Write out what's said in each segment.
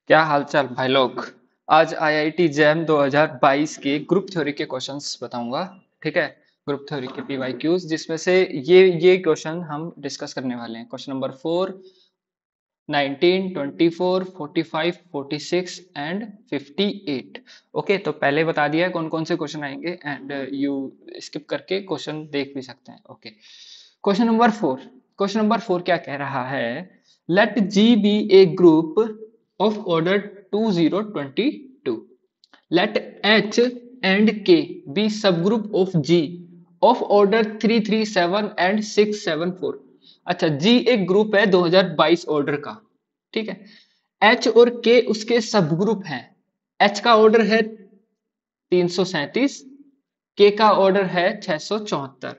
क्या हालचाल भाई लोग। आज आईआईटी जैम 2022 के ग्रुप थ्योरी के क्वेश्चंस बताऊंगा। ठीक है। ग्रुप थ्योरी के पीवाईक्यूज जिसमें से ये क्वेश्चन हम डिस्कस करने वाले हैं। Question number 4, 19, 24, 45, 46 and 58। ओके, तो पहले बता दिया है कौन कौन से क्वेश्चन आएंगे एंड यू स्किप करके क्वेश्चन देख भी सकते हैं। ओके, क्वेश्चन नंबर 4 क्या कह रहा है। Let G be a group of order 2022. Let H and K be subgroup of G of order 337 and 674. अच्छा, G एक ग्रुप है 2022 ऑर्डर का। ठीक है। H और K उसके सब ग्रुप हैं। H का ऑर्डर है 337, K का ऑर्डर है 674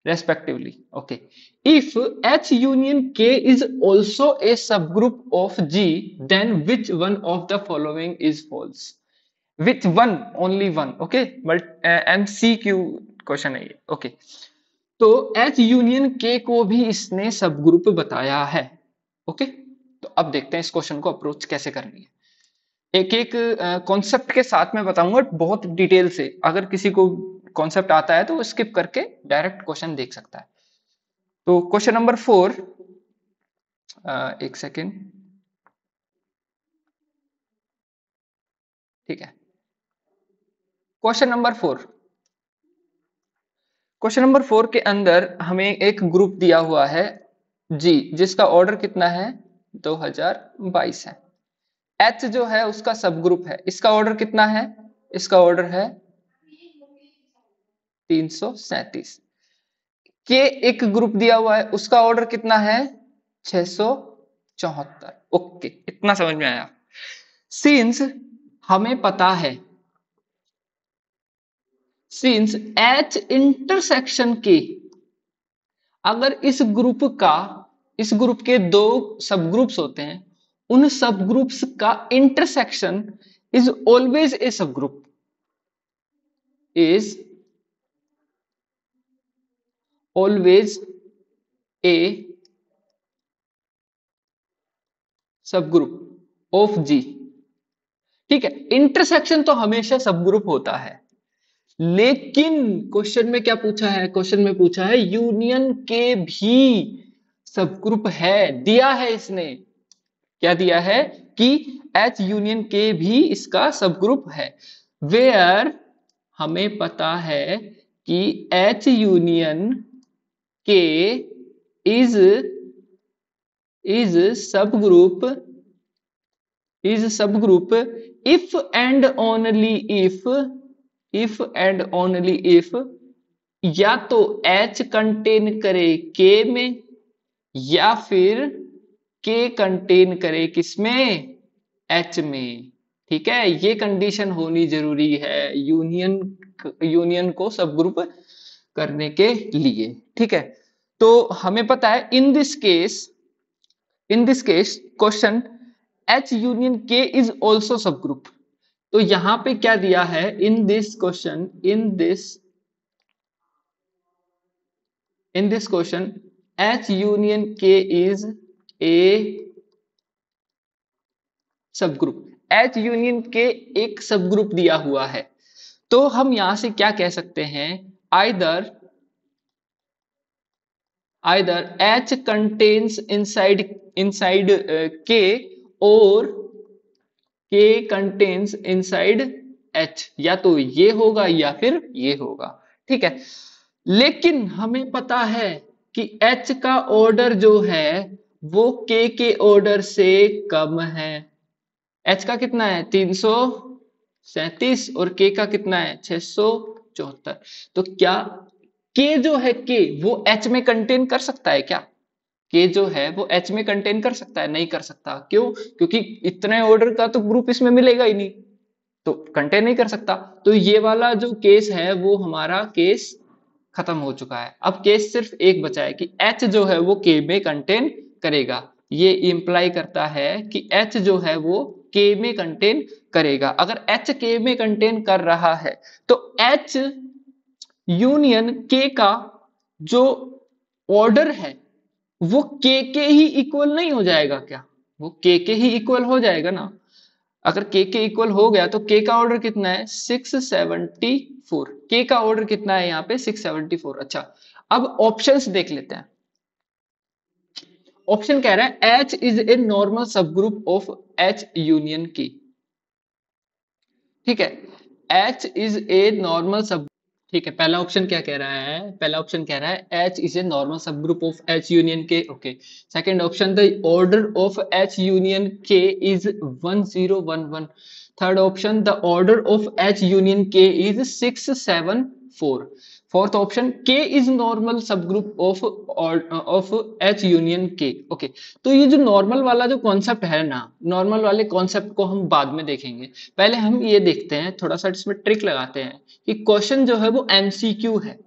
respectively. Okay. If H union K is also a subgroup of G, then which one of the following is false? Which one? Only one. Okay. But MCQ question है ये। Okay. तो H union K को भी इसने सब group बताया है। Okay, तो अब देखते हैं इस क्वेश्चन को अप्रोच कैसे करनी है। एक एक कॉन्सेप्ट के साथ में बताऊंगा बहुत डिटेल से। अगर किसी को कॉन्सेप्ट आता है तो वो स्किप करके डायरेक्ट क्वेश्चन देख सकता है। तो क्वेश्चन नंबर 4, एक सेकेंड। ठीक है। क्वेश्चन नंबर 4 के अंदर हमें एक ग्रुप दिया हुआ है जी, जिसका ऑर्डर कितना है 2022 है। एच जो है उसका सब ग्रुप है। इसका ऑर्डर कितना है? इसका ऑर्डर है 337। के एक ग्रुप दिया हुआ है, उसका ऑर्डर कितना है 674। ओके, इतना समझ में आया। सिंस हमें पता है, सिंस एच इंटरसेक्शन के, अगर इस ग्रुप के दो सब ग्रुप्स होते हैं, उन सब ग्रुप्स का इंटरसेक्शन इज ऑलवेज ए सब group, is always a subgroup of जी। ठीक है, इंटरसेक्शन तो हमेशा सब ग्रुप होता है, लेकिन क्वेश्चन में क्या पूछा है? क्वेश्चन में पूछा है यूनियन के भी सब ग्रुप है। दिया है इसने, क्या दिया है कि एच यूनियन के भी इसका सब ग्रुप है। वेयर हमें पता है कि एच यूनियन के इज सब group if and only if या तो H कंटेन करे K में, या फिर K कंटेन करे किसमें? H में। ठीक है, ये कंडीशन होनी जरूरी है यूनियन को सब ग्रुप करने के लिए। ठीक है, तो हमें पता है in this case question H union K is also सब ग्रुप। तो यहां पे क्या दिया है? In this question H union K is a सब ग्रुप। H यूनियन K एक सब ग्रुप दिया हुआ है। तो हम यहां से क्या कह सकते हैं? Either H contains inside K, और K contains inside H। या तो ये होगा या फिर ये होगा। ठीक है, लेकिन हमें पता है कि H का ऑर्डर जो है वो K के ऑर्डर से कम है। H का कितना है 337 और K का कितना है 674। तो क्या K जो है K वो H में कंटेन कर सकता है क्या? K जो है वो H में कंटेन कर सकता है? नहीं कर सकता। क्यों? क्योंकि इतने ऑर्डर का तो ग्रुप इसमें मिलेगा ही नहीं, तो कंटेन नहीं कर सकता। तो ये वाला जो केस है वो हमारा केस खत्म हो चुका है। अब केस सिर्फ एक बचा है कि H जो है वो K में कंटेन करेगा। ये इंप्लाई करता है कि H जो है वो K में कंटेन करेगा। अगर H K में कंटेन कर रहा है तो H यूनियन K का जो ऑर्डर है वो K के ही इक्वल नहीं हो जाएगा क्या? वो K के ही इक्वल हो जाएगा ना। अगर के इक्वल हो गया तो के का ऑर्डर कितना है 674, के का ऑर्डर कितना है यहाँ पे 674। अच्छा, अब ऑप्शंस देख लेते हैं। ऑप्शन कह रहा है H is a normal subgroup of H union की। ठीक है, एच इज ए नॉर्मल सब। ठीक है, पहला ऑप्शन क्या कह रहा है, पहला ऑप्शन कह रहा है H is a normal subgroup of H union K. Okay, second option the order of H union K is 1011। Third option the order of H union K is 674। Fourth option K is normal subgroup of H union K. Okay, तो ये जो normal वाला जो concept है ना, normal वाले concept को हम बाद में देखेंगे। पहले हम ये देखते हैं, थोड़ा सा इसमें ट्रिक लगाते हैं कि क्वेश्चन जो है वो एमसीक्यू है।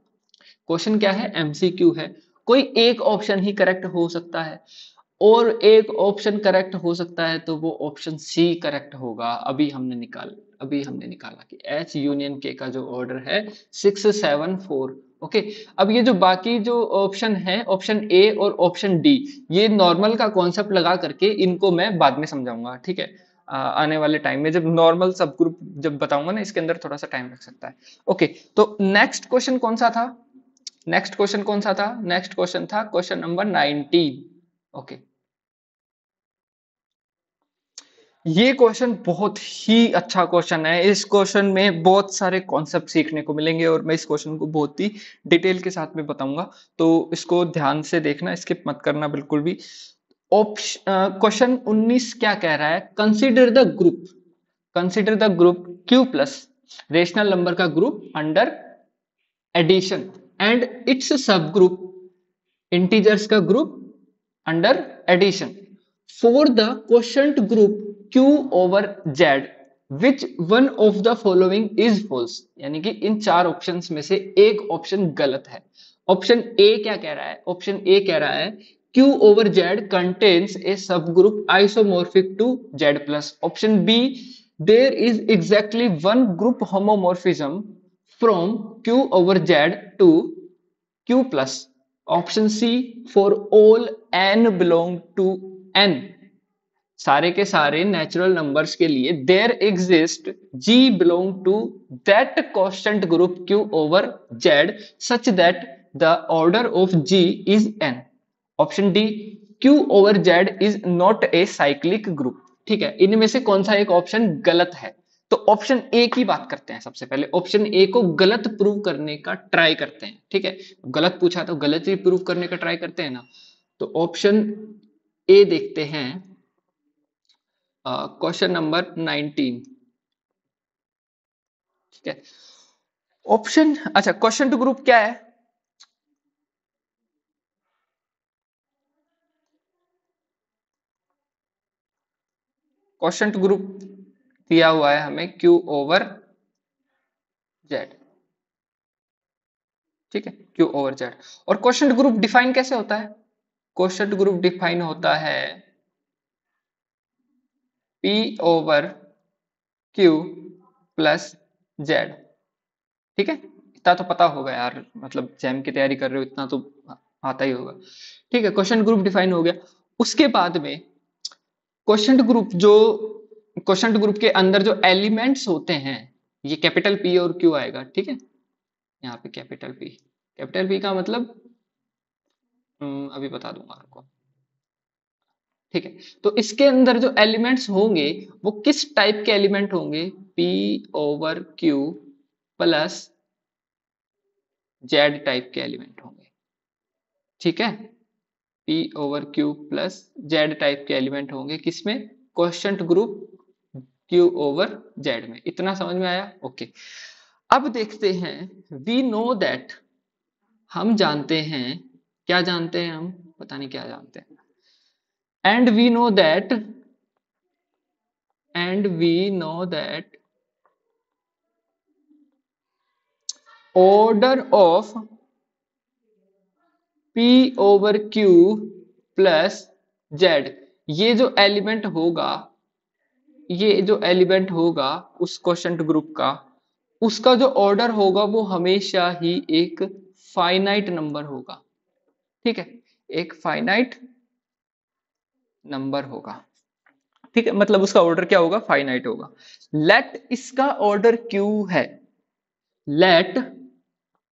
क्वेश्चन क्या है, एमसीक्यू है। कोई एक ऑप्शन ही करेक्ट हो सकता है, और एक ऑप्शन करेक्ट हो सकता है तो वो ऑप्शन सी करेक्ट होगा। अभी हमने निकाला कि एच यूनियन के का जो ऑर्डर है 674। ओके, अब ये जो बाकी जो ऑप्शन है, ऑप्शन ए और ऑप्शन डी, ये नॉर्मल का कॉन्सेप्ट लगा करके इनको मैं बाद में समझाऊंगा। ठीक है, आने वाले टाइम में जब नॉर्मल सब ग्रुप जब बताऊंगा ना, इसके अंदर थोड़ा सा टाइम लग सकता है। ओके, तो नेक्स्ट क्वेश्चन कौन सा था, नेक्स्ट क्वेश्चन कौन सा था, नेक्स्ट क्वेश्चन था क्वेश्चन नंबर 19। ओके, ये क्वेश्चन बहुत ही अच्छा क्वेश्चन है। इस क्वेश्चन में बहुत सारे कॉन्सेप्ट सीखने को मिलेंगे और मैं इस क्वेश्चन को बहुत ही डिटेल के साथ में बताऊंगा, तो इसको ध्यान से देखना, स्किप मत करना बिल्कुल भी। ऑप्शन क्वेश्चन 19 क्या कह रहा है, consider the group, consider the group Q plus rational number का group under addition and it's subgroup integers का group under addition for the quotient group Q over Z which one of the following is false. यानी कि इन चार options में से एक option गलत है। ऑप्शन ए क्या कह रहा है, ऑप्शन ए कह रहा है Q over Z contains a subgroup isomorphic to Z plus. Option B, there is exactly one group homomorphism from Q over Z to Q plus. Option C, for all n belong to n, सारे के सारे natural numbers के लिए there exist G belong to that quotient group Q over Z such that the order of G is n। Option D, Q over Z is not a cyclic group. ठीक है, इनमें से कौन सा एक option गलत है, तो ऑप्शन ए की बात करते हैं। सबसे पहले ऑप्शन ए को गलत प्रूव करने का ट्राई करते हैं। ठीक है, गलत पूछा तो गलत ही प्रूव करने का ट्राई करते हैं ना, तो ऑप्शन ए देखते हैं, क्वेश्चन नंबर 19। ठीक है, ऑप्शन, अच्छा क्वेश्चन टू ग्रुप क्या है, क्वेश्चन टू ग्रुप दिया हुआ है हमें Q ओवर Z। ठीक है, Q ओवर Z। और क्वेश्चन टू ग्रुप डिफाइन कैसे होता है, क्वेश्चन टू ग्रुप डिफाइन होता है P over Q plus Z। ठीक है, इतना तो पता होगा यार, मतलब जैम की तैयारी कर रहे हो इतना तो आता ही होगा। ठीक है, क्वेश्चन ग्रुप डिफाइन हो गया। उसके बाद में क्वेश्चन ग्रुप जो, क्वेश्चन ग्रुप के अंदर जो एलिमेंट्स होते हैं, ये कैपिटल P और Q आएगा। ठीक है, यहाँ पे कैपिटल P, कैपिटल P का मतलब अभी बता दूंगा आपको। ठीक है, तो इसके अंदर जो एलिमेंट्स होंगे वो किस टाइप के एलिमेंट होंगे, P over Q plus Z type के एलिमेंट होंगे। ठीक है, P over Q plus Z type के एलिमेंट होंगे किसमें, quotient group Q over Z में। इतना समझ में आया। ओके, अब देखते हैं, वी नो दैट, हम जानते हैं, क्या जानते हैं हम, पता नहीं क्या जानते हैं, and we know that, and we know that order of P over Q plus Z, ये जो एलिमेंट होगा, ये जो एलिमेंट होगा उस क्वोशंट ग्रुप का, उसका जो ऑर्डर होगा वो हमेशा ही एक फाइनाइट नंबर होगा। ठीक है, एक फाइनाइट नंबर होगा। ठीक है, मतलब उसका ऑर्डर क्या होगा, फाइनाइट होगा। लेट इसका ऑर्डर क्यू है, लेट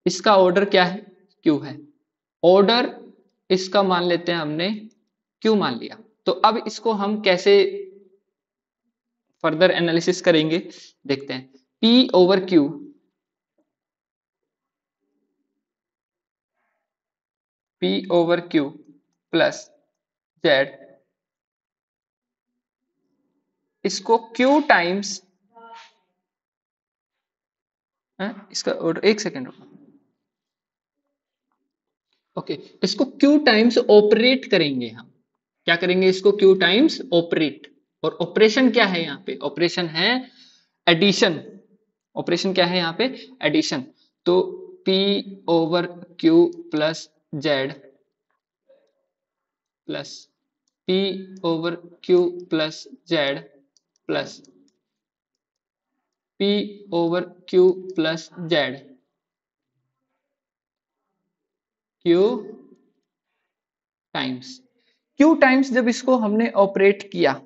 इसका ऑर्डर क्या है, क्यू है। ऑर्डर इसका मान लेते हैं हमने क्यू मान लिया। तो अब इसको हम कैसे फर्दर एनालिसिस करेंगे, देखते हैं। P over Q, P over Q plus Z, इसको Q टाइम्स, इसका ऑर्डर, एक सेकेंड रुको, ओके, इसको Q टाइम्स ऑपरेट करेंगे हम। क्या करेंगे, इसको Q टाइम्स ऑपरेट। और ऑपरेशन क्या है यहाँ पे, ऑपरेशन है एडिशन। ऑपरेशन क्या है यहाँ पे, एडिशन। तो P over Q plus Z plus P over Q plus Z plus P over Q plus Z, Q times, Q times जब इसको हमने ऑपरेट किया,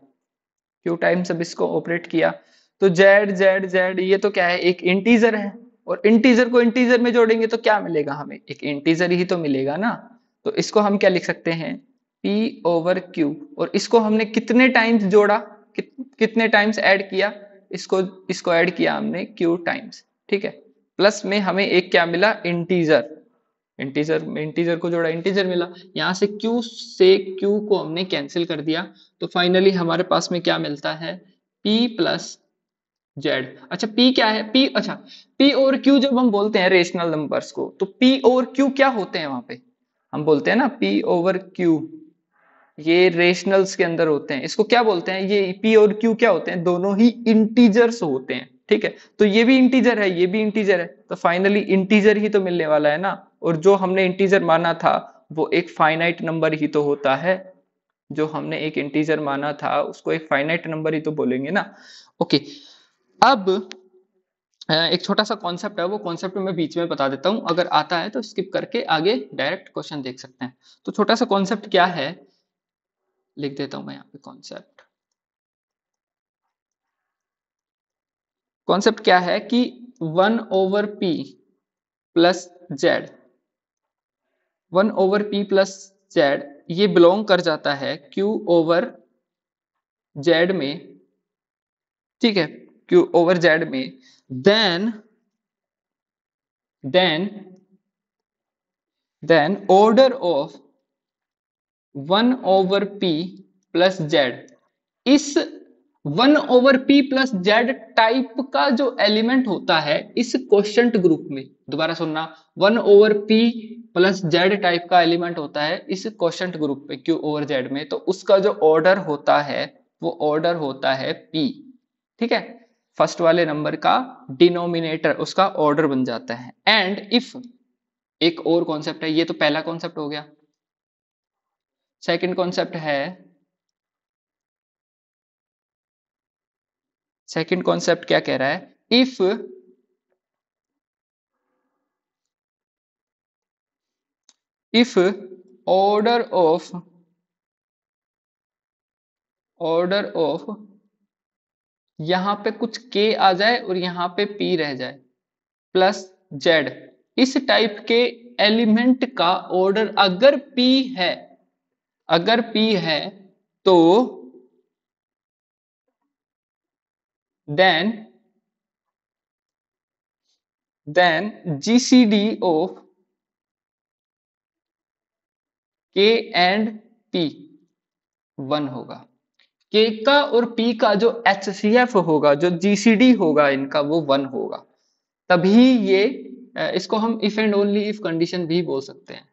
Q टाइम्स जब इसको ऑपरेट किया, तो Z Z Z ये तो क्या है, एक इंटीजर है। और इंटीजर को इंटीजर में जोड़ेंगे तो क्या मिलेगा हमें, एक इंटीजर ही तो मिलेगा ना। तो इसको हम क्या लिख सकते हैं, P ओवर Q, और इसको हमने कितने टाइम्स जोड़ा, कितने टाइम्स ऐड किया, इसको इसको ऐड किया हमने Q टाइम्स, ठीक है। प्लस में हमें एक क्या मिला, इंटीजर, इंटीजर में इंटीजर को जोड़ा, इंटीजर मिला। यहां से Q से Q को हमने कैंसिल कर दिया, तो फाइनली हमारे पास में क्या मिलता है, P प्लस जेड। अच्छा P क्या है, P, अच्छा P और Q जब हम बोलते हैं रेशनल नंबर्स को, तो P और Q क्या होते हैं वहां पे, हम बोलते हैं ना P ओवर Q, ये रेशनल्स के अंदर होते हैं। इसको क्या बोलते हैं, ये P और Q क्या होते हैं, दोनों ही इंटीजर्स होते हैं, ठीक है। तो ये भी इंटीजर है, ये भी इंटीजर है, तो फाइनली इंटीजर ही तो मिलने वाला है ना। और जो हमने इंटीजर माना था वो एक फाइनाइट नंबर ही तो होता है, जो हमने एक इंटीजर माना था उसको एक फाइनाइट नंबर ही तो बोलेंगे ना। ओके, अब एक छोटा सा कॉन्सेप्ट है, वो कॉन्सेप्ट मैं बीच में बता देता हूं, अगर आता है तो स्किप करके आगे डायरेक्ट क्वेश्चन देख सकते हैं। तो छोटा सा कॉन्सेप्ट क्या है, लिख देता हूं मैं यहाँ पे कॉन्सेप्ट। कॉन्सेप्ट क्या है कि 1/p plus Z, 1/p plus Z ये बिलोंग कर जाता है Q ओवर जेड में, ठीक है, Q ओवर जेड में। Then then then order of 1/p plus Z, इस 1/p प्लस जेड टाइप का जो एलिमेंट होता है इस क्वोशंट ग्रुप में, दोबारा सुनना, 1/p प्लस जेड टाइप का एलिमेंट होता है इस क्वोशंट ग्रुप में Q ओवर जेड में, तो उसका जो ऑर्डर होता है वो ऑर्डर होता है p, ठीक है। फर्स्ट वाले नंबर का डिनोमिनेटर उसका ऑर्डर बन जाता है। एंड इफ, एक और कॉन्सेप्ट है, ये तो पहला कॉन्सेप्ट हो गया। सेकंड कॉन्सेप्ट है, सेकंड कॉन्सेप्ट क्या कह रहा है, इफ ऑर्डर ऑफ यहां पे कुछ k आ जाए और यहां पे p रह जाए प्लस z, इस टाइप के एलिमेंट का ऑर्डर अगर p है, अगर p है, तो then GCD of k and p 1 होगा। k का और p का जो HCF होगा, जो GCD होगा इनका, वो 1 होगा। तभी ये, इसको हम if and only if condition भी बोल सकते हैं,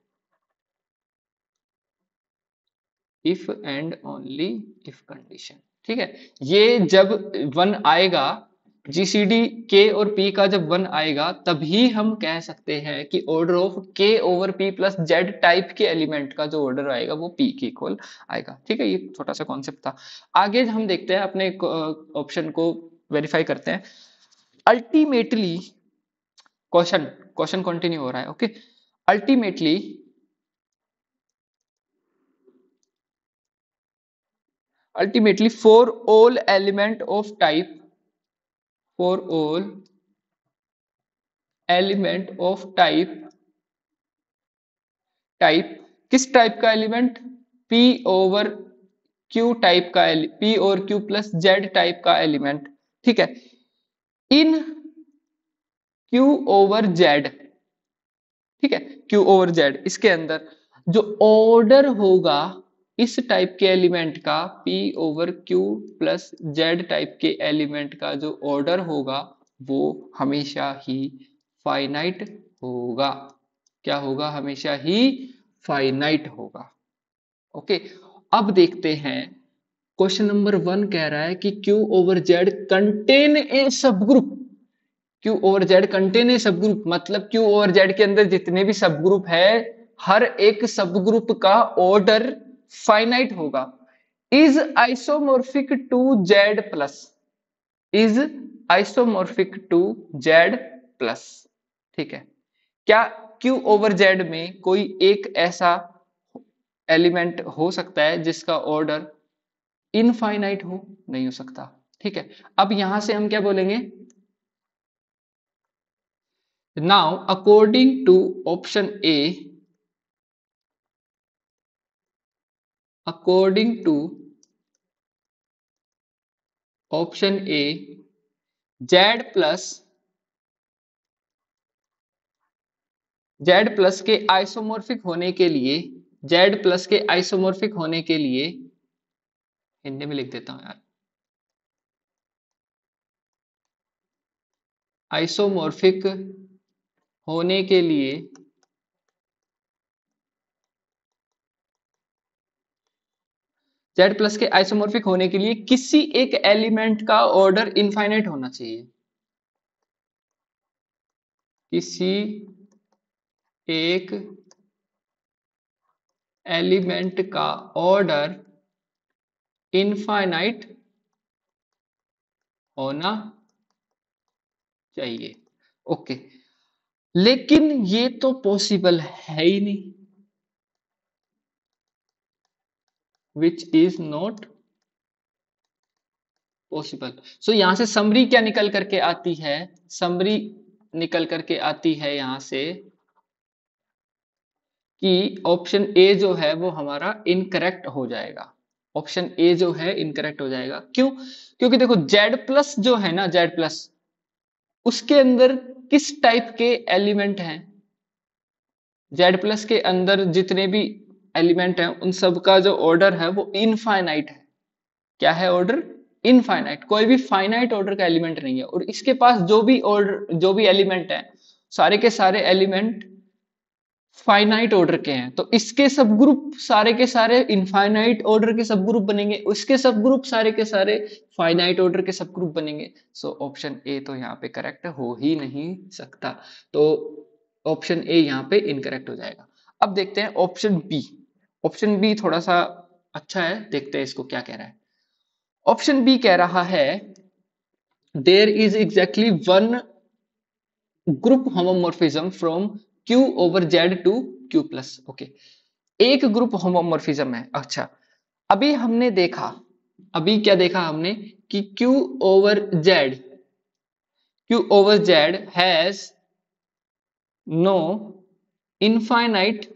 if and only if condition, ठीक है। ये जब 1 आएगा, जीसीडी के और पी का जब 1 आएगा, तभी हम कह सकते हैं कि ऑर्डर ऑफ के over P plus Z type के एलिमेंट का जो ऑर्डर आएगा वो पी के इक्वल आएगा, ठीक है। ये छोटा सा कॉन्सेप्ट था। आगे हम देखते हैं, अपने ऑप्शन को वेरीफाई करते हैं। अल्टीमेटली क्वेश्चन क्वेश्चन कंटिन्यू हो रहा है, okay. Ultimately ultimately for all element of type, for all element of type किस टाइप का element, P over Q type का, P और Q प्लस Z टाइप का एलिमेंट, ठीक है, इन Q ओवर Z, ठीक है, Q ओवर Z, इसके अंदर जो ऑर्डर होगा इस टाइप के एलिमेंट का, P over Q plus Z type के एलिमेंट का जो ऑर्डर होगा वो हमेशा ही फाइनाइट होगा। क्या होगा, हमेशा ही फाइनाइट होगा। ओके, अब देखते हैं क्वेश्चन नंबर 1 कह रहा है कि Q over Z contain a subgroup, Q over Z contain a subgroup मतलब Q ओवर Z के अंदर जितने भी सब ग्रुप है हर एक सब ग्रुप का ऑर्डर फाइनाइट होगा, is isomorphic to Z plus, is isomorphic to Z plus, ठीक है। क्या Q ओवर Z में कोई एक ऐसा एलिमेंट हो सकता है जिसका ऑर्डर इनफाइनाइट हो, नहीं हो सकता, ठीक है। अब यहां से हम क्या बोलेंगे, now according to option A, according to option A, Z plus के आइसोमॉर्फिक होने के लिए, Z प्लस के आइसोमॉर्फिक होने के लिए, हिंदी में लिख देता हूं यार, आइसोमॉर्फिक होने के लिए Z प्लस के आइसोमॉर्फिक होने के लिए किसी एक एलिमेंट का ऑर्डर इनफाइनाइट होना चाहिए, किसी एक एलिमेंट का ऑर्डर इनफाइनाइट होना चाहिए। ओके, लेकिन ये तो पॉसिबल है ही नहीं, विच इज नॉट पॉसिबल। सो यहां से समरी क्या निकल करके आती है, समरी निकल करके आती है यहां से कि ऑप्शन ए जो है वो हमारा इनकरेक्ट हो जाएगा, ऑप्शन ए जो है इनकरेक्ट हो जाएगा। क्यों, क्योंकि देखो Z प्लस जो है ना, Z प्लस उसके अंदर किस टाइप के एलिमेंट हैं, Z प्लस के अंदर जितने भी एलिमेंट हैं उन सब का जो ऑर्डर है वो इनफाइनाइट है। क्या है ऑर्डर, इनफाइनाइट, कोई भी फाइनाइट ऑर्डर का एलिमेंट नहीं है। और इसके पास जो भी ऑर्डर, जो भी एलिमेंट है, सारे के सारे एलिमेंट फाइनाइट ऑर्डर के हैं, तो इसके सब ग्रुप सारे के सारे इनफाइनाइट ऑर्डर के सब ग्रुप बनेंगे, उसके सब ग्रुप सारे के सारे फाइनाइट ऑर्डर के सब ग्रुप बनेंगे। सो ऑप्शन ए तो यहाँ पे करेक्ट हो ही नहीं सकता, तो ऑप्शन ए यहाँ पे इनकरेक्ट हो जाएगा। अब देखते हैं ऑप्शन बी, ऑप्शन बी थोड़ा सा अच्छा है, देखते हैं इसको क्या कह रहा है। ऑप्शन बी कह रहा है there is exactly one group homomorphism from Q over Z to Q plus. Okay, एक ग्रुप होमोमॉर्फिज्म है। अच्छा, अभी हमने देखा, अभी क्या देखा हमने कि Q over Z has no infinite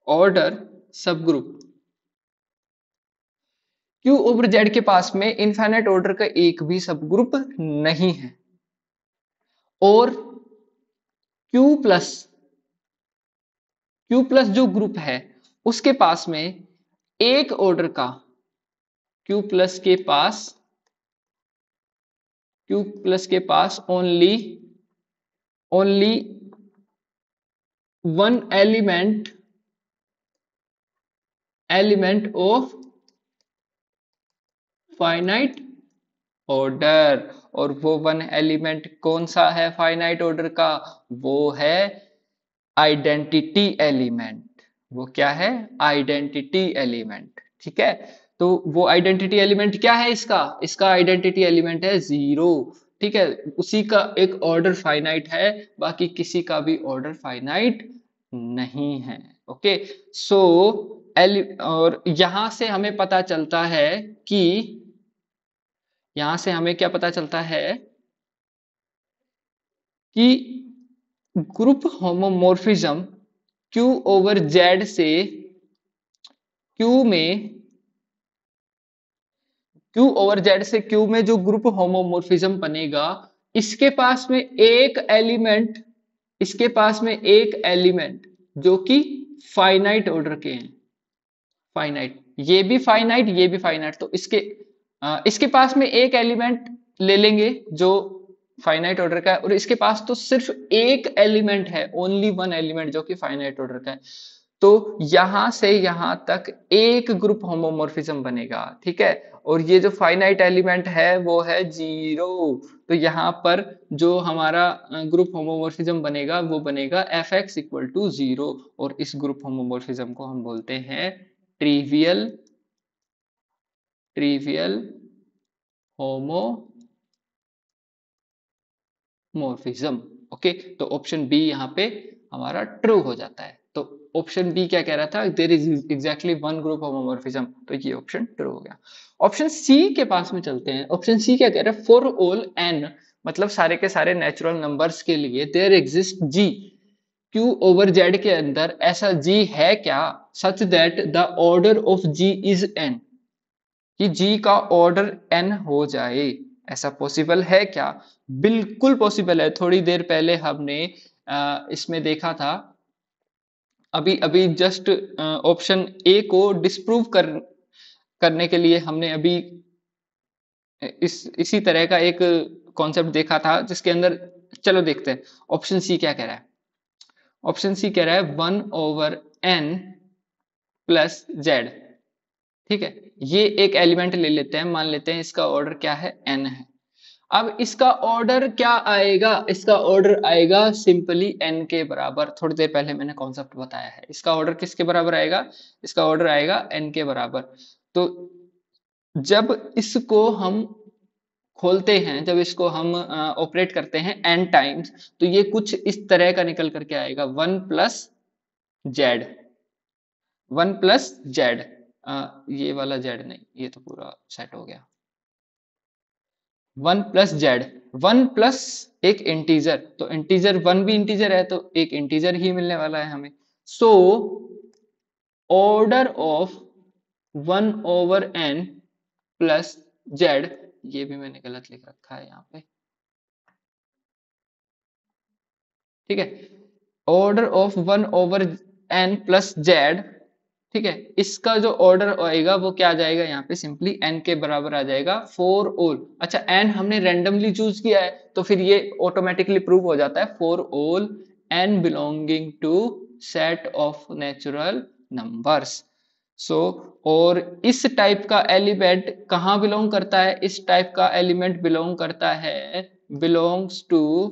order subgroup, Q over Z के पास में इनफाइनाइट ऑर्डर का एक भी सब ग्रुप नहीं है, और Q प्लस, Q प्लस जो ग्रुप है उसके पास में एक ऑर्डर का, Q प्लस के पास, Q प्लस के पास only only one element of finite order, और वो वन एलिमेंट कौन सा है फाइनाइट ऑर्डर का, वो है आइडेंटिटी एलिमेंट। वो क्या है, आइडेंटिटी एलिमेंट, ठीक है। तो वो आइडेंटिटी एलिमेंट क्या है, इसका इसका आइडेंटिटी एलिमेंट है 0, ठीक है। उसी का एक ऑर्डर फाइनाइट है, बाकी किसी का भी ऑर्डर फाइनाइट नहीं है। ओके, सो और यहां से हमें पता चलता है कि यहां से हमें क्या पता चलता है कि group homomorphism Q over Z से Q में Q ओवर Z से Q में जो ग्रुप होमोमॉर्फिज्म बनेगा, इसके पास में एक एलिमेंट इसके पास में एक एलिमेंट जो कि फाइनाइट ऑर्डर के हैं, फाइनाइट, ये भी फाइनाइट ये भी फाइनाइट, तो इसके पास में एक एलिमेंट ले लेंगे जो फाइनाइट ऑर्डर का है, और इसके पास तो सिर्फ एक एलिमेंट है, ओनली वन एलिमेंट जो कि फाइनाइट ऑर्डर का है। तो यहां से यहां तक एक ग्रुप होमोमॉर्फिज्म बनेगा, ठीक है, और ये जो फाइनाइट एलिमेंट है वो है 0। तो यहां पर जो हमारा ग्रुप होमोमॉर्फिज्म बनेगा वो बनेगा fx इक्वल टू 0, और इस ग्रुप होमोमॉर्फिज्म को हम बोलते हैं ट्रिवियल ट्रिवियल होमोमॉर्फिज्म। ओके, तो ऑप्शन बी यहाँ पे हमारा ट्रू हो जाता है। तो ऑप्शन बी क्या कह रहा था, there is exactly one group homomorphism, तो ये ऑप्शन ट्रू हो गया। ऑप्शन सी के पास में चलते हैं। ऑप्शन सी क्या कह रहा है, फॉर ऑल एन, मतलब सारे के सारे नेचुरल नंबर्स के लिए there exist G, Q over Z के अंदर ऐसा G है क्या, such that the order of G is n, कि G का ऑर्डर n हो जाए, ऐसा पॉसिबल है क्या? बिल्कुल पॉसिबल है। थोड़ी देर पहले हमने इसमें देखा था, अभी अभी जस्ट ऑप्शन ए को डिस्प्रूव करने के लिए हमने अभी इसी तरह का एक कॉन्सेप्ट देखा था, जिसके अंदर, चलो देखते हैं ऑप्शन सी क्या कह रहा है। ऑप्शन सी कह रहा है 1/n प्लस जेड, ठीक है, ये एक एलिमेंट ले लेते हैं, मान लेते हैं इसका ऑर्डर क्या है, n है। अब इसका ऑर्डर क्या आएगा, इसका ऑर्डर आएगा सिंपली n के बराबर। थोड़ी देर पहले मैंने कॉन्सेप्ट बताया है, इसका ऑर्डर किसके बराबर आएगा, इसका ऑर्डर आएगा n के बराबर। तो जब इसको हम खोलते हैं, जब इसको हम ऑपरेट करते हैं n टाइम्स, तो ये कुछ इस तरह का निकल करके आएगा, 1 + z, 1 + z, ये वाला z नहीं, ये तो पूरा सेट हो गया, 1 + z, 1 + एक इंटीजर, तो इंटीजर 1 भी इंटीजर है, तो एक इंटीजर ही मिलने वाला है हमें। So order of 1/n plus z, ये भी मैंने गलत लिख रखा है यहाँ पे, ठीक है, order of 1/n plus z, ठीक है, इसका जो ऑर्डर आएगा वो क्या आ जाएगा, यहाँ पे सिंपली n के बराबर आ जाएगा फॉर ऑल। अच्छा, n हमने रैंडमली चूज किया है, तो फिर ये ऑटोमेटिकली प्रूव हो जाता है, for all n belonging to set of natural numbers. So और इस टाइप का एलिमेंट कहाँ बिलोंग करता है, इस टाइप का एलिमेंट बिलोंग करता है, बिलोंग्स टू,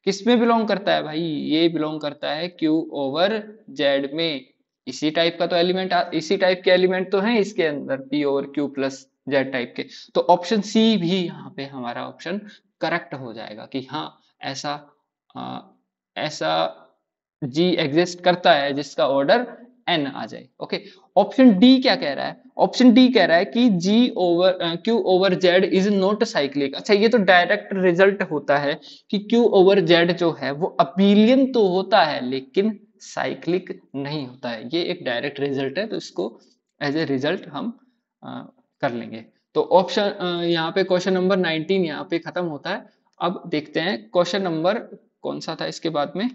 किस में बिलोंग करता है भाई, ये बिलोंग करता है Q ओवर Z में। इसी टाइप का तो एलिमेंट, इसी टाइप के एलिमेंट तो हैं इसके अंदर, P over Q plus Z type के। तो ऑप्शन सी भी यहाँ पे हमारा ऑप्शन करेक्ट हो जाएगा कि हाँ, ऐसा ऐसा G एग्जिस्ट करता है जिसका ऑर्डर n आ जाए। ओके, ऑप्शन डी क्या कह रहा है, ऑप्शन डी कह रहा है कि Q over Z is not cyclic. अच्छा, ये तो डायरेक्ट रिजल्ट होता है कि Q ओवर Z जो है वो अबीलियन तो होता है लेकिन साइक्लिक नहीं होता है, ये एक डायरेक्ट रिजल्ट है, तो इसको एज ए रिजल्ट हम कर लेंगे। तो ऑप्शन यहाँ पे क्वेश्चन नंबर 19 यहाँ पे खत्म होता है। अब देखते हैं क्वेश्चन नंबर कौन सा था इसके बाद में,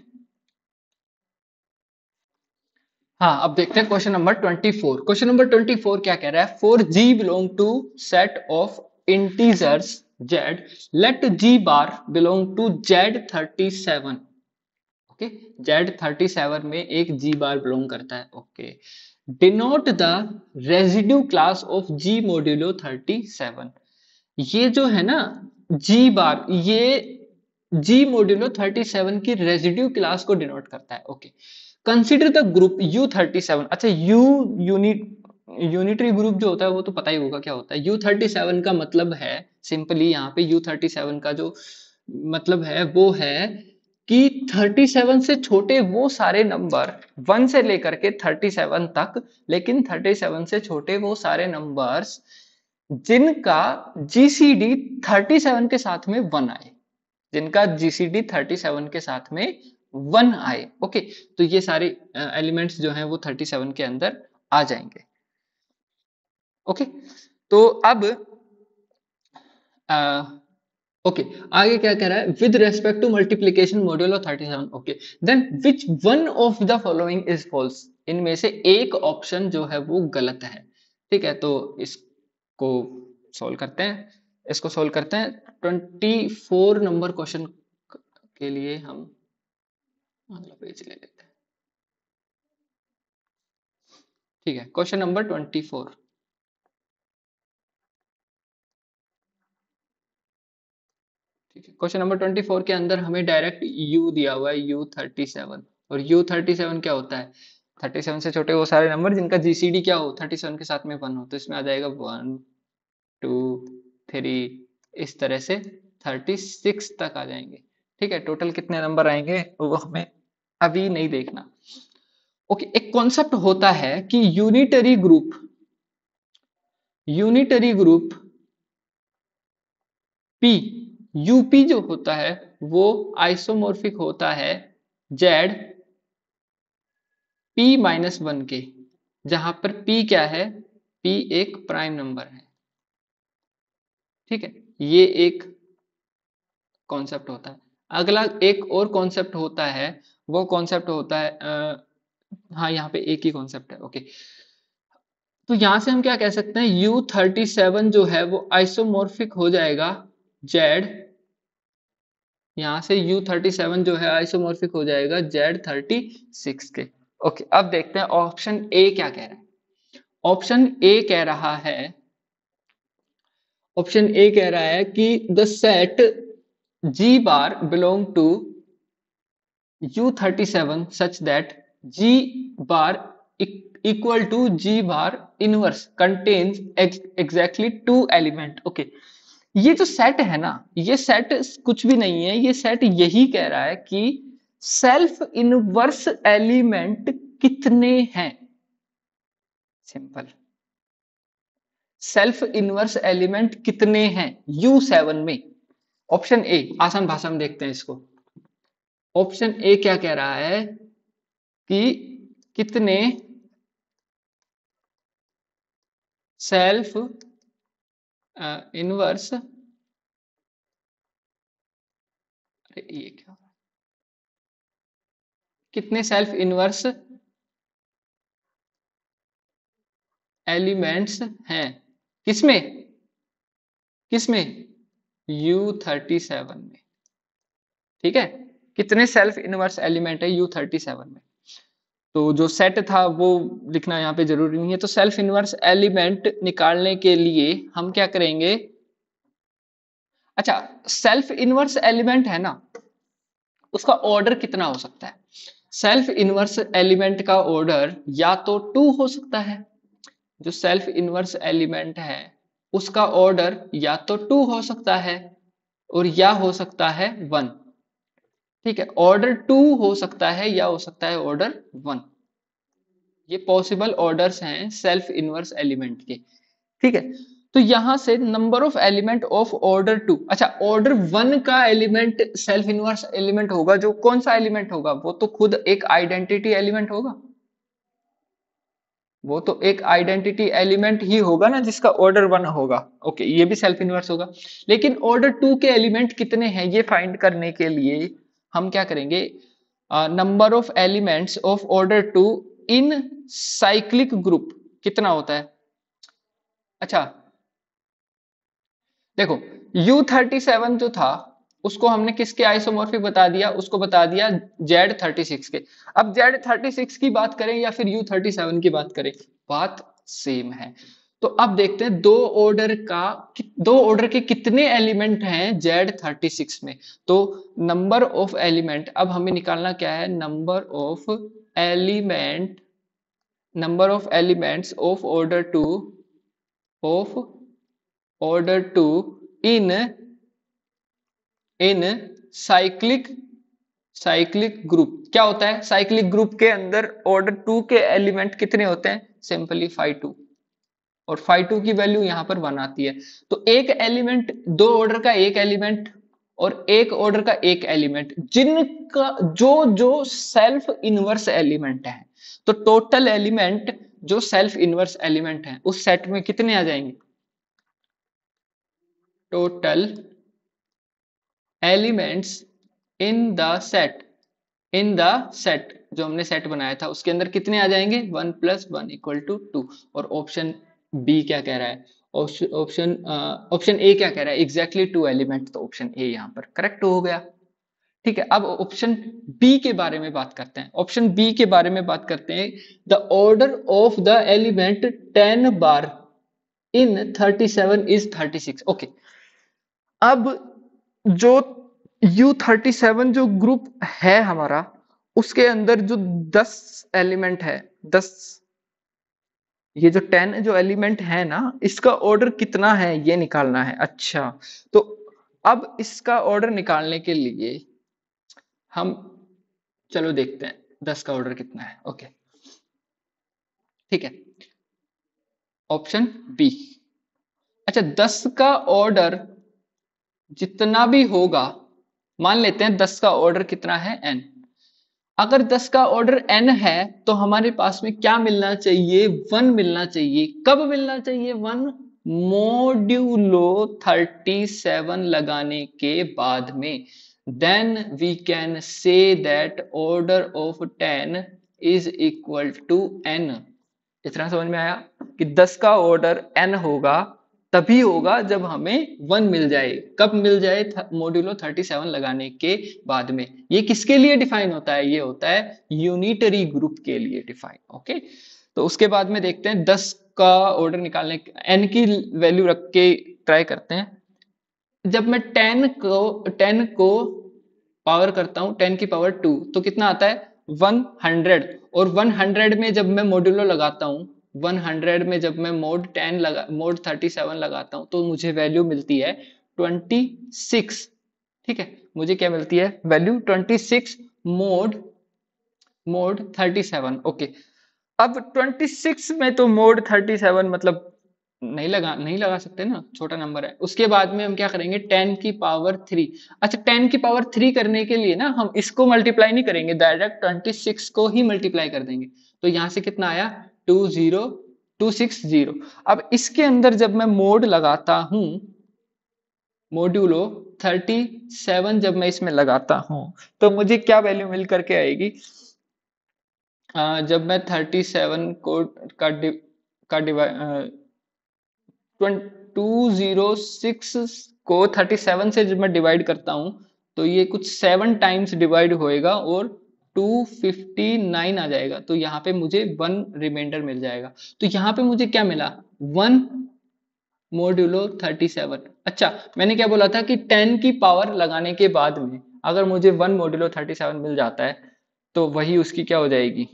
हाँ, अब देखते हैं क्वेश्चन नंबर 24। क्वेश्चन नंबर 24 क्या कह रहा है, for G belong to set of integers Z, let G bar belong to Z37। Okay, Z37 में एक G बार बिलोंग करता है। Okay, denote the residue class of G modulo 37। ये जो है ना G बार, ये G मॉड्यूलो 37 की रेजिड्यू क्लास को डिनोट करता है। Okay, consider the group U37। अच्छा, यूनिटरी ग्रुप जो होता है वो तो पता ही होगा क्या होता है। U37 का मतलब है सिंपली, यहाँ पे U37 का जो मतलब है वो है कि 37 से छोटे वो सारे नंबर, 1 से लेकर के 37 तक, लेकिन 37 से छोटे वो सारे नंबर्स जिनका जीसीडी 37 के साथ में 1 आए, जिनका जीसीडी 37 के साथ में 1 आए। ओके, तो ये सारे एलिमेंट्स जो हैं वो 37 के अंदर आ जाएंगे। ओके, तो अब ओके, आगे क्या कह रहा है, with respect to multiplication module of 37। Okay, then which one of the following is false, इनमें से एक ऑप्शन जो है वो गलत है। ठीक है, तो इसको सॉल्व करते हैं, इसको सॉल्व करते हैं। 24 नंबर क्वेश्चन के लिए हम अगला पेज ले लेते हैं। ठीक है, क्वेश्चन नंबर 24। ठीक है, क्वेश्चन नंबर 24 के अंदर हमें डायरेक्ट u दिया हुआ है, u37। और u37 क्या होता है, 37 से छोटे वो सारे नंबर जिनका जीसीडी क्या हो, 37 के साथ में 1 हो। तो इसमें आ जाएगा 1 2 3, इस तरह से 36 तक आ जाएंगे। ठीक है, टोटल कितने नंबर आएंगे वो हमें अभी नहीं देखना। ओके, एक कॉन्सेप्ट होता है कि यूनिटरी ग्रुप P, यूपी जो होता है वो आइसोमॉर्फिक होता है जेड P -1 के, जहां पर P क्या है, P एक प्राइम नंबर है। ठीक है, ये एक कॉन्सेप्ट होता है। अगला एक और कॉन्सेप्ट होता है, वो कॉन्सेप्ट होता है हाँ, यहाँ पे एक ही कॉन्सेप्ट है। ओके, तो यहां से हम क्या कह सकते हैं, U37 जो है वो आइसोमॉर्फिक हो जाएगा जेड, यहां से U37 जो है आइसोमॉर्फिक हो जाएगा Z36 के। ओके, अब देखते हैं ऑप्शन ए क्या कह रहा है। ऑप्शन ए कह रहा है, ऑप्शन ए कह रहा है कि the set G bar belong to U37 such that G bar equal to G bar inverse contains exactly 2 element. Okay, ये जो सेट है ना, ये सेट कुछ भी नहीं है, ये सेट यही कह रहा है कि सेल्फ इनवर्स एलिमेंट कितने हैं। सिंपल, सेल्फ इनवर्स एलिमेंट कितने हैं U7 में। ऑप्शन ए, आसान भाषा में देखते हैं इसको। ऑप्शन ए क्या कह रहा है कि कितने सेल्फ इनवर्स, अरे ये क्या, कितने सेल्फ इनवर्स एलिमेंट्स हैं, किसमें, किसमें, U37 में। ठीक है, कितने सेल्फ इनवर्स एलिमेंट है U37 में। तो जो सेट था वो लिखना यहाँ पे जरूरी नहीं है। तो सेल्फ इनवर्स एलिमेंट निकालने के लिए हम क्या करेंगे, अच्छा, सेल्फ इनवर्स एलिमेंट है ना, उसका ऑर्डर कितना हो सकता है। सेल्फ इनवर्स एलिमेंट का ऑर्डर या तो 2 हो सकता है, जो सेल्फ इनवर्स एलिमेंट है उसका ऑर्डर या तो 2 हो सकता है और या हो सकता है 1। ठीक है, ऑर्डर 2 हो सकता है या हो सकता है ऑर्डर 1। ये पॉसिबल ऑर्डर्स हैं सेल्फ इनवर्स एलिमेंट के। ठीक है, तो यहां से number of element of order 2, अच्छा, ऑर्डर 1 का एलिमेंट सेल्फ इनवर्स एलिमेंट होगा, जो कौन सा एलिमेंट होगा, वो तो खुद एक आइडेंटिटी एलिमेंट होगा, वो तो एक आइडेंटिटी एलिमेंट ही होगा ना जिसका ऑर्डर 1 होगा। ओके, ये भी सेल्फ इनवर्स होगा। लेकिन ऑर्डर 2 के एलिमेंट कितने हैं ये फाइंड करने के लिए हम क्या करेंगे, number of elements of order 2 in cyclic group कितना होता है। अच्छा, देखो, U37 जो था उसको हमने किसके आइसोमॉर्फिक बता दिया, उसको बता दिया Z36 के। अब Z36 की बात करें या फिर U37 की बात करें, बात सेम है। तो अब देखते हैं दो ऑर्डर के कितने एलिमेंट हैं Z36 में। तो नंबर ऑफ एलिमेंट, अब हमें निकालना क्या है, element number of elements of order two in in cyclic cyclic group क्या होता है? साइक्लिक ग्रुप के अंदर ऑर्डर 2 के एलिमेंट कितने होते हैं? सिंपली फाई 2, और फाई 2 की वैल्यू यहां पर 1 आती है। तो एक एलिमेंट, दो ऑर्डर का एक एलिमेंट और एक ऑर्डर का एक एलिमेंट, जिनका जो जो सेल्फ इनवर्स एलिमेंट है, तो टोटल एलिमेंट जो सेल्फ इनवर्स एलिमेंट है उस सेट में कितने आ जाएंगे? Total elements in the set, in the set जो हमने सेट बनाया था उसके अंदर कितने आ जाएंगे? 1 + 1 = 2। और ऑप्शन बी क्या कह रहा है? ऑप्शन ऑप्शन ए क्या कह रहा है? एग्जैक्टली 2 एलिमेंट, तो ऑप्शन ए यहां पर करेक्ट हो गया। ठीक है, अब ऑप्शन बी के बारे में बात करते हैं। ऑप्शन बी के बारे में बात करते हैं। The order of the element 10 bar in 37 is 36। Okay, अब जो U37 जो ग्रुप है हमारा, उसके अंदर जो 10 एलिमेंट है, 10, ये जो 10 जो एलिमेंट है ना, इसका ऑर्डर कितना है ये निकालना है। अच्छा, तो अब इसका ऑर्डर निकालने के लिए हम चलो देखते हैं 10 का ऑर्डर कितना है। ओके, ठीक है, ऑप्शन बी। अच्छा, 10 का ऑर्डर जितना भी होगा, मान लेते हैं 10 का ऑर्डर कितना है? n। अगर 10 का ऑर्डर n है तो हमारे पास में क्या मिलना चाहिए? 1 मिलना चाहिए। कब मिलना चाहिए 1? मोड्यूलो 37 लगाने के बाद में। Then we can say that order of 10 is equal to n। इतना समझ में आया कि 10 का ऑर्डर n होगा, तभी होगा जब हमें 1 मिल जाए। कब मिल जाए? मॉड्यूलो 37 लगाने के बाद में। ये किसके लिए डिफाइन होता है? ये होता है यूनिटरी ग्रुप के लिए डिफाइन। ओके, तो उसके बाद में देखते हैं 10 का ऑर्डर निकालने, n की वैल्यू रख के ट्राई करते हैं। जब मैं 10 को पावर करता हूं 10 की पावर 2, तो कितना आता है? 100। और 100 में जब मैं मॉड्यूलो लगाता हूं, 100 में जब मैं मोड 37 लगाता हूं, तो मुझे वैल्यू मिलती है 26। ठीक है, मुझे क्या मिलती है? Value 26 mode mode 37। ओके, अब 26 में तो मोड 37 मतलब नहीं लगा सकते ना, छोटा नंबर है। उसके बाद में हम क्या करेंगे? 10 की पावर 3। अच्छा, 10 की पावर 3 करने के लिए ना हम इसको मल्टीप्लाई नहीं करेंगे, डायरेक्ट 26 को ही मल्टीप्लाई कर देंगे। तो यहां से कितना आया? 20260। अब इसके अंदर जब मैं मोड लगाता हूं, मॉड्यूलो 37 जब मैं इसमें लगाता हूं, तो मुझे क्या वैल्यू मिल करके आएगी? जब मैं 37 को का डि, का डिवाइड 206 को 37 से जब मैं डिवाइड करता हूं, तो ये कुछ 7 टाइम्स डिवाइड होएगा और 259 आ जाएगा। तो यहाँ पे मुझे 1 रिमाइंडर मिल जाएगा। तो यहाँ पे मुझे क्या मिला? 1 मोड्यूलो 37। अच्छा, मैंने क्या बोला था कि 10 की पावर लगाने के बाद में अगर मुझे 1 मोड्यूलो 37 मिल जाता है, तो वही उसकी क्या हो जाएगी?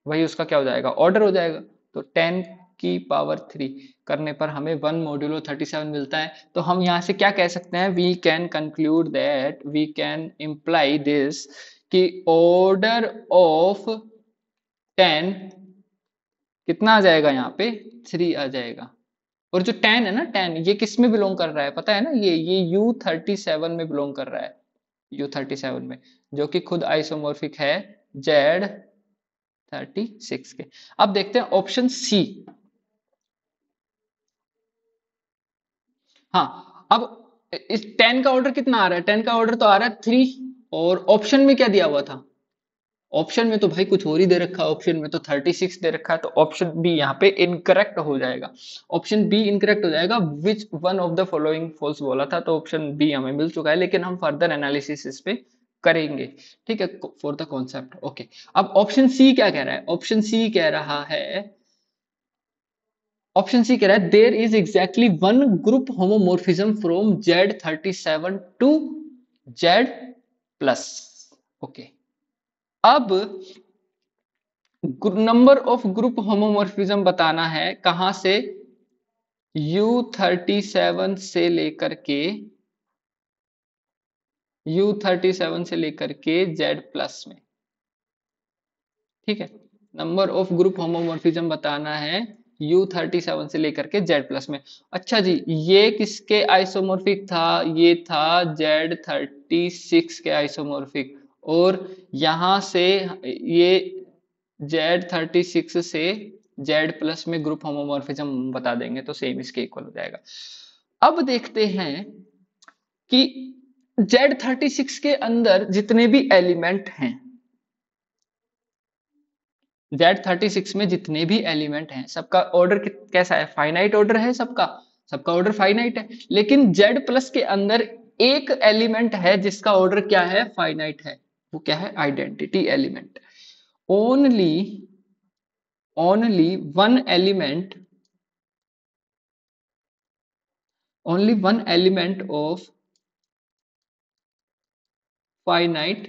वही उसका क्या हो जाएगा? ऑर्डर हो जाएगा। तो 10 की पावर 3 करने पर हमें 1 मोड्यूलो 37 मिलता है। तो हम यहां से क्या कह सकते हैं? We can conclude that, we can imply this, कि ऑर्डर ऑफ 10 कितना आ जाएगा? यहाँ पे 3 आ जाएगा। और जो 10 है ना, 10 ये किस में बिलोंग कर रहा है पता है ना? ये U37 में बिलोंग कर रहा है। U37 में, जो कि खुद आइसोमॉर्फिक है Z36 के। अब देखते हैं ऑप्शन सी। हाँ, अब इस 10 का ऑर्डर कितना आ रहा है? 10 का ऑर्डर तो आ रहा है 3। और ऑप्शन में क्या दिया हुआ था? ऑप्शन में तो भाई कुछ और ही दे रखा है। ऑप्शन में तो 36 दे रखा है। तो ऑप्शन बी यहाँ पे इनकरेक्ट हो जाएगा। ऑप्शन बी इनकरेक्ट हो जाएगा। Which one of the following false बोला था, तो ऑप्शन बी हमें मिल चुका है, लेकिन हम फर्दर एनालिसिस इस पे करेंगे। ठीक है, फॉर द कॉन्सेप्ट। ओके, अब ऑप्शन सी क्या कह रहा है? ऑप्शन सी कह रहा है, ऑप्शन सी कह रहा है there is exactly one group homomorphism from Z37 to Z+। Okay, अब नंबर ऑफ ग्रुप होमोमोर्फिज्म बताना है। कहां से? U37 से लेकर के U37 से लेकर के Z प्लस में, ठीक है। नंबर ऑफ ग्रुप होमोमॉर्फिज्म बताना है U37 से लेकर के Z प्लस में। अच्छा जी, ये किसके आइसोमॉर्फिक था? ये था Z36 के आइसोमॉर्फिक। और यहां से ये Z36 से Z प्लस में ग्रुप होमोमॉर्फिज्म बता देंगे तो सेम इसके इक्वल हो जाएगा। अब देखते हैं कि Z36 के अंदर जितने भी एलिमेंट हैं, Z36 में जितने भी एलिमेंट हैं सबका ऑर्डर कैसा है? फाइनाइट ऑर्डर है सबका, सबका ऑर्डर फाइनाइट है। लेकिन Z प्लस के अंदर एक एलिमेंट है जिसका ऑर्डर क्या है? फाइनाइट है। वो क्या है? Identity element. Only only one element, only one element of finite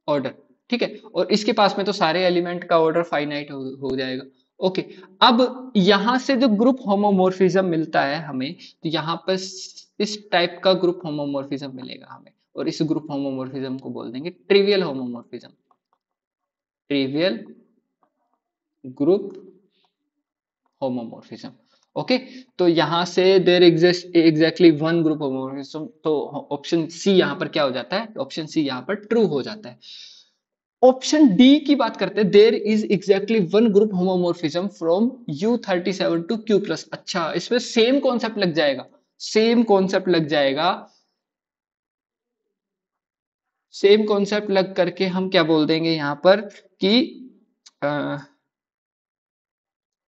order, ठीक है। और इसके पास में तो सारे एलिमेंट का ऑर्डर फाइनाइट हो जाएगा। ओके, अब यहां से जो ग्रुप होमोमॉर्फिज्म मिलता है हमें, तो यहां पर इस टाइप का ग्रुप होमोमॉर्फिज्म मिलेगा हमें, और इस ग्रुप होमोमॉर्फिज्म को बोल देंगे trivial homomorphism, trivial group homomorphism. Okay, तो यहां से there exist exactly one group homomorphism, तो ऑप्शन सी यहां पर क्या हो जाता है? ऑप्शन सी यहां पर ट्रू हो जाता है। ऑप्शन डी की बात करते हैं, there is exactly one group homomorphism from U37 to Q plus. अच्छा, इसमें सेम कॉन्सेप्ट लग जाएगा, सेम कॉन्सेप्ट लग जाएगा। सेम कॉन्सेप्ट लग करके हम क्या बोल देंगे यहां पर कि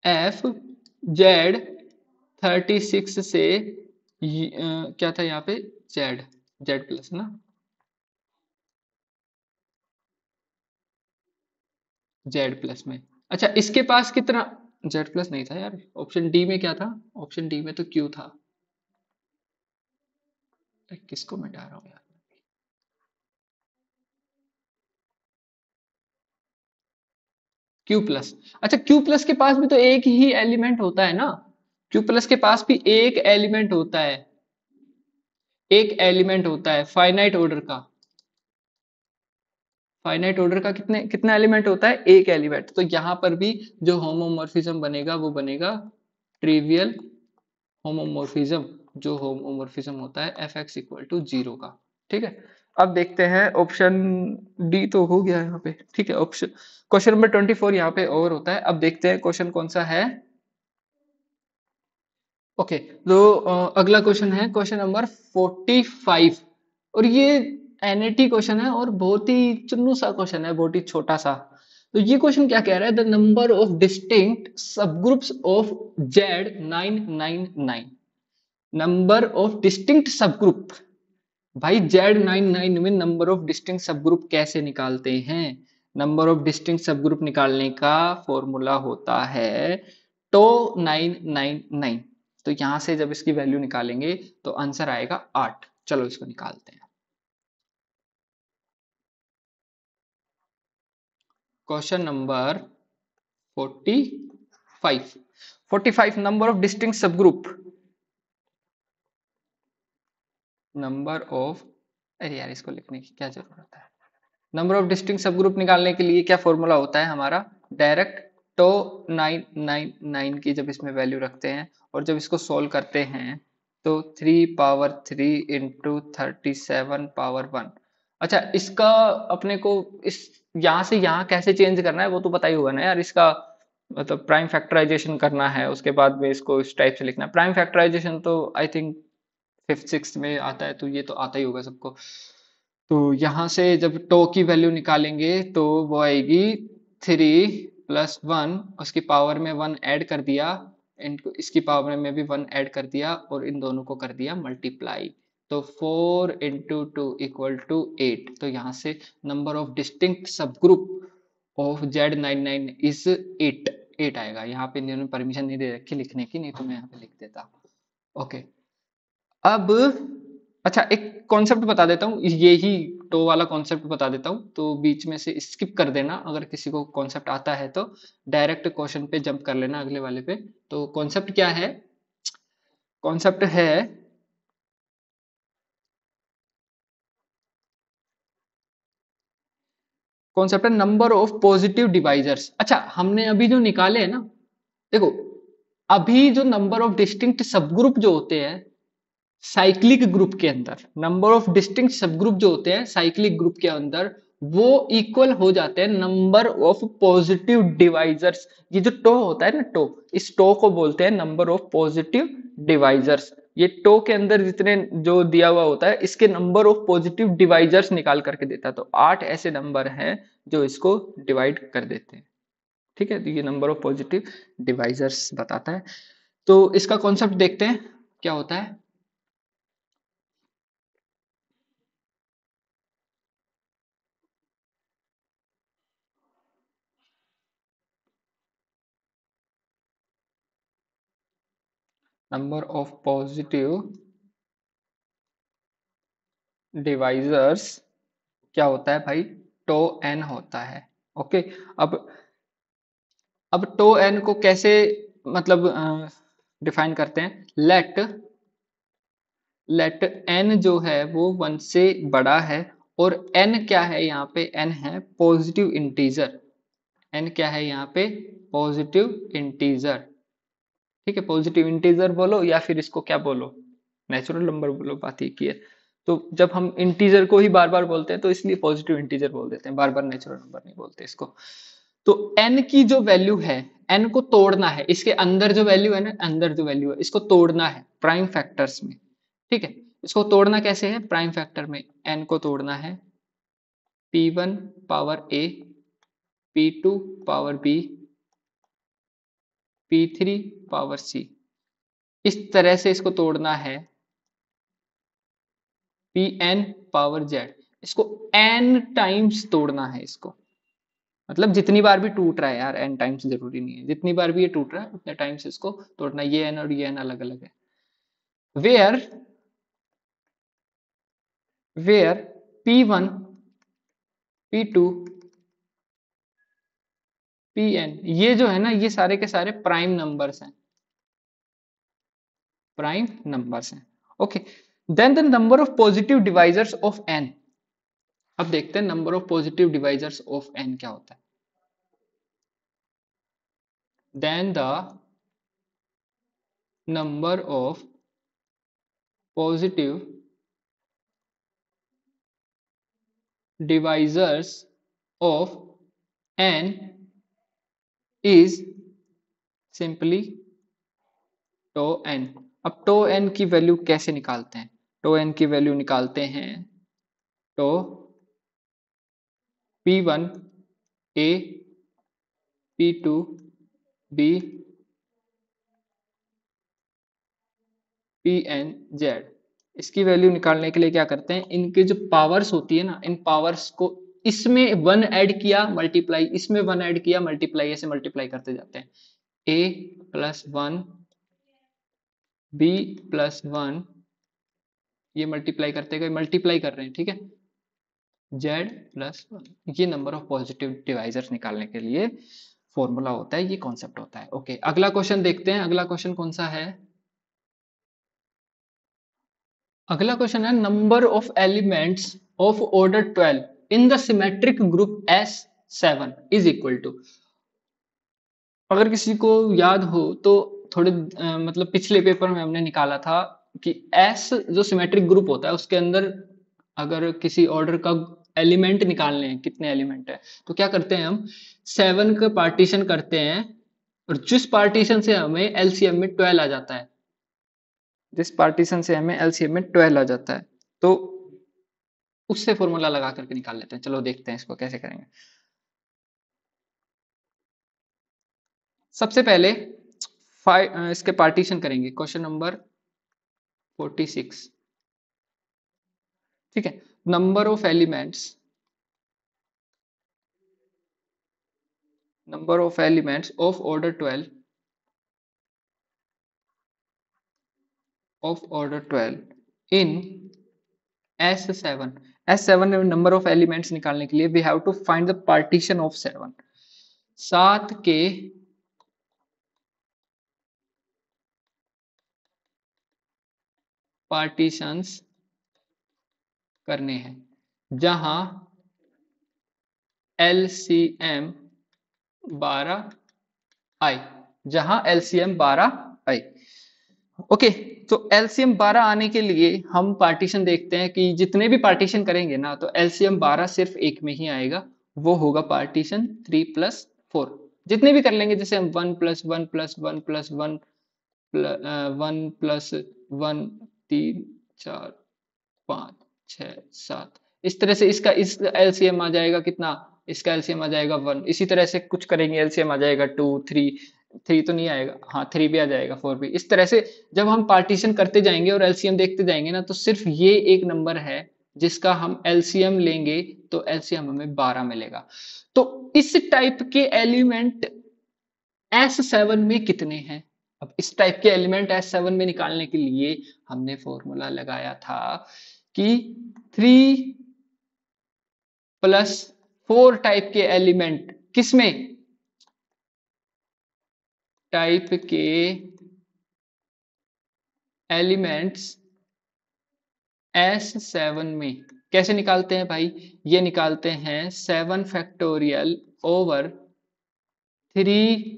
एफ जेड 36 से क्या था यहाँ पे? जेड, जेड प्लस ना, जेड प्लस में। अच्छा, इसके पास कितना? जेड प्लस नहीं था यार, ऑप्शन डी में क्या था? ऑप्शन डी में तो क्यू था। किसको मिटा रहा हूँ यार? Q plus. अच्छा, क्यू प्लस के पास भी तो एक ही एलिमेंट होता है ना, क्यू प्लस के पास भी एक एलिमेंट होता है, एक एलिमेंट होता है फाइनाइट ऑर्डर का। फाइनाइट ऑर्डर का कितने कितना एलिमेंट होता है? एक एलिमेंट। तो यहां पर भी जो होमोमॉर्फिज्म बनेगा वो बनेगा ट्रिवियल होमोमॉर्फिज्म, जो होमोमॉर्फिज्म होता है एफ एक्स इक्वल टू 0 का, ठीक है। अब देखते हैं ऑप्शन डी तो हो गया यहाँ पे, ठीक है। ऑप्शन क्वेश्चन नंबर 24 यहाँ पे और होता है। अब देखते हैं क्वेश्चन कौन सा है। ओके, तो अगला क्वेश्चन है क्वेश्चन नंबर 45, और ये एनएटी क्वेश्चन है और बहुत ही चुन्नू सा क्वेश्चन है, बहुत ही छोटा सा। तो ये क्वेश्चन क्या कह रहा है? The number of distinct subgroups of Z999, number of distinct subgroup. भाई Z99 में नंबर ऑफ डिस्टिंक्ट सबग्रुप कैसे निकालते हैं? नंबर ऑफ डिस्टिंक्ट सबग्रुप निकालने का फॉर्मूला होता है टो 999। तो यहां से जब इसकी वैल्यू निकालेंगे तो आंसर आएगा 8। चलो इसको निकालते हैं। Question number 45, 45 number of distinct subgroup, number of, अरे यार इसको लिखने की क्या जरूरत है? नंबर ऑफ डिस्टिंक्ट सबग्रुप निकालने के लिए क्या फॉर्मूला होता है हमारा? डायरेक्ट टो 999 की जब इसमें वैल्यू रखते हैं और जब इसको सोल्व करते हैं तो 3 पावर 3 इंटू 37 पावर 1। अच्छा, इसका अपने को इस यहाँ से यहाँ कैसे चेंज करना है वो तो पता ही होगा ना यार। इसका मतलब प्राइम फैक्टराइजेशन करना है, उसके बाद में इसको इस टाइप से लिखना है। प्राइम फैक्टराइजेशन तो आई थिंक फिफ्थ सिक्स में आता है, तो ये तो आता ही होगा सबको। तो यहां से जब टो की वैल्यू निकालेंगे तो वो आएगी 3 + 1, उसकी पावर में 1 ऐड कर दिया, इनको इसकी पावर में भी 1 ऐड कर दिया और इन दोनों को कर दिया मल्टीप्लाई। तो 4 इंटू टू इक्वल टू 8। तो यहाँ से नंबर ऑफ डिस्टिंक्ट सब ग्रुप ऑफ Z99 इज 8, 8 आएगा। यहाँ पे इन्होंने परमिशन नहीं दे रखी लिखने की, नहीं तो मैं यहाँ पे लिख देता। ओके, अब अच्छा एक कॉन्सेप्ट बता देता हूँ, यही टो वाला कॉन्सेप्ट बता देता हूँ, तो बीच में से स्किप कर देना अगर किसी को कॉन्सेप्ट आता है तो डायरेक्ट क्वेश्चन पे जंप कर लेना अगले वाले पे। तो कॉन्सेप्ट क्या है? कॉन्सेप्ट है कॉन्सेप्ट है नंबर ऑफ पॉजिटिव डिवाइजर्स। अच्छा, हमने अभी जो निकाले हैं ना, देखो, अभी जो नंबर ऑफ डिस्टिंक्ट सबग्रुप जो होते हैं साइक्लिक ग्रुप के अंदर, नंबर ऑफ डिस्टिंक्ट सबग्रुप जो होते हैं साइक्लिक ग्रुप के अंदर, वो इक्वल हो जाते हैं नंबर ऑफ पॉजिटिव डिवाइजर्स। ये जो टो होता है ना, टो, इस टो को बोलते हैं नंबर ऑफ पॉजिटिव डिवाइजर्स। ये टो के अंदर जितने जो दिया हुआ होता है, इसके नंबर ऑफ पॉजिटिव डिवाइजर्स निकाल करके देता है। तो 8 ऐसे नंबर हैं जो इसको डिवाइड कर देते हैं। ठीक है, तो ये नंबर ऑफ पॉजिटिव डिवाइजर्स बताता है। तो इसका कॉन्सेप्ट देखते हैं क्या होता है। नंबर ऑफ पॉजिटिव डिवाइजर्स क्या होता है भाई, टो एन होता है। ओके, अब अब टो एन को कैसे मतलब डिफाइन करते हैं। लेट एन जो है वो 1 से बड़ा है, और एन क्या है यहाँ पे, एन है पॉजिटिव इंटीजर। एन क्या है यहाँ पे, पॉजिटिव इंटीजर। ठीक है, पॉजिटिव इंटीजर बोलो या फिर इसको क्या बोलो, नेचुरल नंबर बोलो, बात एक ही है। तो जब हम इंटीजर को ही बार बार बोलते हैं तो इसलिए पॉजिटिव इंटीजर बोल देते हैं, बार बार नेचुरल नंबर नहीं बोलते इसको। तो n की जो वैल्यू है, n को तोड़ना है, इसके अंदर जो वैल्यू है ना, अंदर जो वैल्यू है इसको तोड़ना है प्राइम फैक्टर्स में। ठीक है, इसको तोड़ना कैसे है, प्राइम फैक्टर में n को तोड़ना है p1 power a, p2 power b, p3 power c, इस तरह से इसको तोड़ना है pn पावर z। इसको n टाइम्स तोड़ना है इसको, मतलब जितनी बार भी टूट रहा है यार, n टाइम्स जरूरी नहीं है, जितनी बार भी ये टूट रहा है उतने टाइम्स इसको तोड़ना। ये n और ये n अलग अलग है। Where where p1 p2 pn, ये जो है ना, ये सारे के सारे प्राइम नंबर्स हैं, प्राइम नंबर्स हैं। Okay, then the number of positive divisors of n। अब देखते हैं number of positive divisors of n क्या होता है। Then the number of positive divisors of n is simply tau n. अब tau n की value कैसे निकालते हैं, टो एन की वैल्यू निकालते हैं tau p1 a, p2 b, pn z। इसकी वैल्यू निकालने के लिए क्या करते हैं, इनके जो पावर्स होती है ना, इन पावर्स को इसमें वन ऐड किया मल्टीप्लाई, इसमें वन ऐड किया मल्टीप्लाई, ऐसे मल्टीप्लाई करते जाते हैं। a plus one, b plus one, ये मल्टीप्लाई करते गए, मल्टीप्लाई कर रहे हैं, ठीक है, z प्लस वन। ये नंबर ऑफ पॉजिटिव डिवाइजर्स निकालने के लिए फॉर्मूला होता है, ये कॉन्सेप्ट होता है। ओके, अगला क्वेश्चन देखते हैं। अगला क्वेश्चन कौन सा है, अगला क्वेश्चन है number of elements of order 12 in the symmetric group S7 is equal to. अगर किसी को याद हो तो थोड़े मतलब पिछले पेपर में हमने निकाला था कि S जो सिमेट्रिक ग्रुप होता है उसके अंदर अगर किसी ऑर्डर का एलिमेंट निकालने हैं, कितने एलिमेंट है, तो क्या करते हैं हम, 7 का पार्टीशन करते हैं, और जिस पार्टीशन से हमें एलसीएम में 12 आ जाता है, जिस पार्टीशन से हमें एलसीएम में 12 आ जाता है, तो उससे फॉर्मूला लगा करके निकाल लेते हैं। चलो देखते हैं इसको कैसे करेंगे। सबसे पहले इसके पार्टीशन करेंगे, क्वेश्चन नंबर 46। ठीक है, number of elements of order 12 in S7 में नंबर ऑफ एलिमेंट्स निकालने के लिए we have to find the partition of 7। 7 के पार्टीशंस करने हैं, जहां LCM 12 आई, जहां LCM 12 आई। ओके, तो LCM 12 आने के लिए हम पार्टीशन देखते हैं कि जितने भी पार्टीशन करेंगे ना, तो LCM 12 सिर्फ एक में ही आएगा, वो होगा पार्टीशन 3+4। जितने भी कर लेंगे, जैसे हम 1+1+1+1 1+1 3 4 5 6 7, इस तरह से इसका इस एलसीएम आ जाएगा कितना, इसका एलसीएम आ जाएगा 1। इसी तरह से कुछ करेंगे, एलसीएम आ जाएगा 2 3, 3 तो नहीं आएगा, हाँ 3 भी आ जाएगा, 4 भी। इस तरह से जब हम पार्टीशन करते जाएंगे और एलसीएम देखते जाएंगे ना, तो सिर्फ ये एक नंबर है जिसका हम एलसीएम लेंगे तो एलसीएम हमें 12 मिलेगा। तो इस टाइप के एलिमेंट S7 में कितने हैं? अब इस टाइप के एलिमेंट S7 में निकालने के लिए हमने फॉर्मूला लगाया था कि 3+4 टाइप के एलिमेंट, किसमें? टाइप के एलिमेंट्स S7 में कैसे निकालते हैं भाई? ये निकालते हैं 7 फैक्टोरियल ओवर 3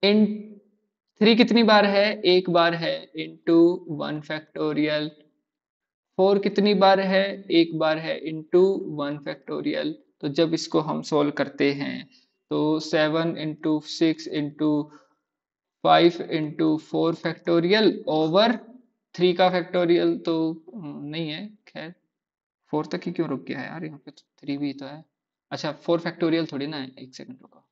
इन 3 कितनी बार है? एक बार है, इंटू 1 फैक्टोरियल। 4 कितनी बार है? एक बार है, इंटू 1 फैक्टोरियल। तो जब इसको हम सोल्व करते हैं तो 7 into 6 into 5 into 4 factorial over 3 का फैक्टोरियल तो नहीं है, खैर 4 तक ही क्यों रुक गया है यार, यहाँ पे तो 3 भी तो है। अच्छा 4 फैक्टोरियल थोड़ी ना है, एक सेकंड रुको,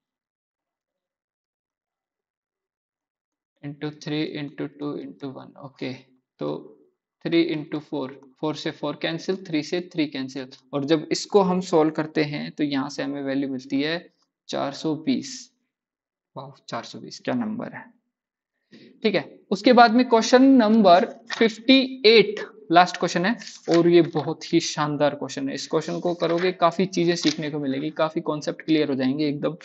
इंटू 3 इंटू 2 इंटू 1, ओके। तो 3 इंटू 4, 4 से 4 कैंसिल, 3 से 3 कैंसिल, और जब इसको हम सोल्व करते हैं तो यहाँ से हमें वैल्यू मिलती है 420। वाह 420 क्या नंबर है। ठीक है, उसके बाद में क्वेश्चन नंबर 58 लास्ट क्वेश्चन है, और ये बहुत ही शानदार क्वेश्चन है। इस क्वेश्चन को करोगे काफी चीजें सीखने को मिलेगी, काफी कॉन्सेप्ट क्लियर हो जाएंगे, एकदम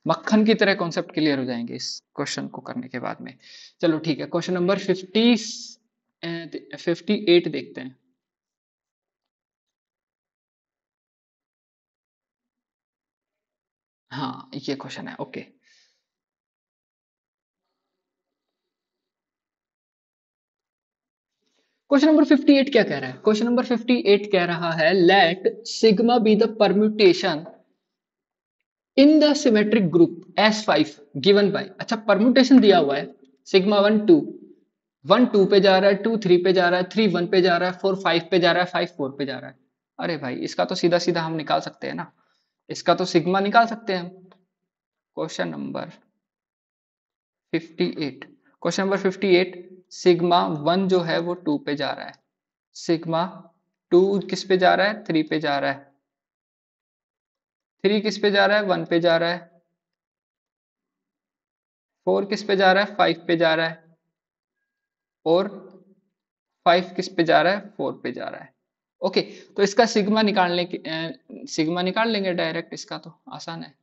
मक्खन की तरह कॉन्सेप्ट क्लियर हो जाएंगे इस क्वेश्चन को करने के बाद में। चलो ठीक है, क्वेश्चन नंबर 58 देखते हैं। हाँ ये क्वेश्चन है, ओके। क्वेश्चन नंबर 58 क्या कह रहा है? क्वेश्चन नंबर 58 कह रहा है let sigma be the permutation in the symmetric group S5 given by, अच्छा परम्यूटेशन दिया हुआ है, सिग्मा 1 2, 1 2 पे जा रहा है, 2 3 पे जा रहा है, 3 1 पे जा रहा है, 4 5 पे जा रहा है, 5 4 पे जा रहा है। अरे भाई इसका तो सीधा सीधा हम निकाल सकते हैं ना, इसका तो सिग्मा निकाल सकते हैं हम। Question number 58, question number 58, sigma 1 जो है वो 2 पे जा रहा है, सिग्मा 2 किस पे जा रहा है? 3 पे जा रहा है, 3 किस पे जा रहा है? 1 पे जा रहा है, 4 किस पे जा रहा है? 5 पे जा रहा है, और 5 किस पे जा रहा है? 4 पे जा रहा है। ओके, तो इसका सिग्मा निकालने की सिग्मा निकाल लेंगे डायरेक्ट, इसका तो आसान है।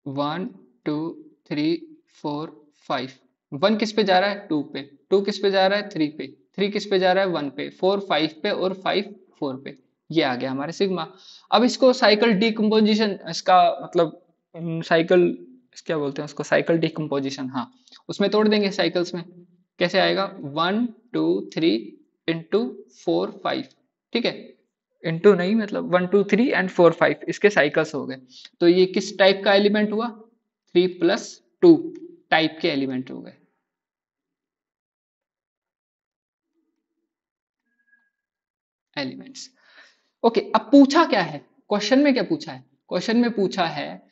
1 2 3 4 5, 1 किस पे जा रहा है? 2 पे, 2 किस पे जा रहा है? 3 पे, 3 किस पे जा रहा है? 1 पे, 4 5 पे, और 5 4 पे। ये आ गया हमारे सिग्मा। अब इसको साइकिल डिकम्पोजिशन, इसका मतलब साइकिल क्या बोलते हैं उसको, साइकिल डिकम्पोजिशन, हाँ उसमें तोड़ देंगे साइकिल्स में। कैसे आएगा? 1 2 3 इंटू 4 5, ठीक है, इंटू नहीं मतलब 1 2 3 एंड 4 5, इसके साइकिल्स हो गए। तो ये किस टाइप का एलिमेंट हुआ? 3+2 टाइप के एलिमेंट हो गए। Elements, okay. अब पूछा क्या है क्वेश्चन में? क्या पूछा है क्वेश्चन में? पूछा है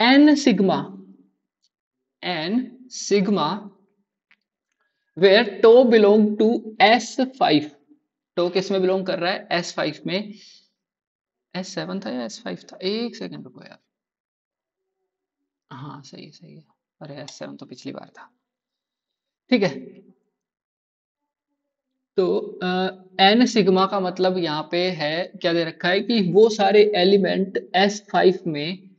N sigma, N sigma where tau belong to S5, tau किस में बिलोंग कर रहा है? S5 में। S7 था या S5 था, एक सेकंड रुको यार, हाँ सही है सही है, अरे S7 तो पिछली बार था, ठीक है। तो एन सिग्मा का मतलब यहाँ पे है, क्या दे रखा है कि वो सारे एलिमेंट S5 में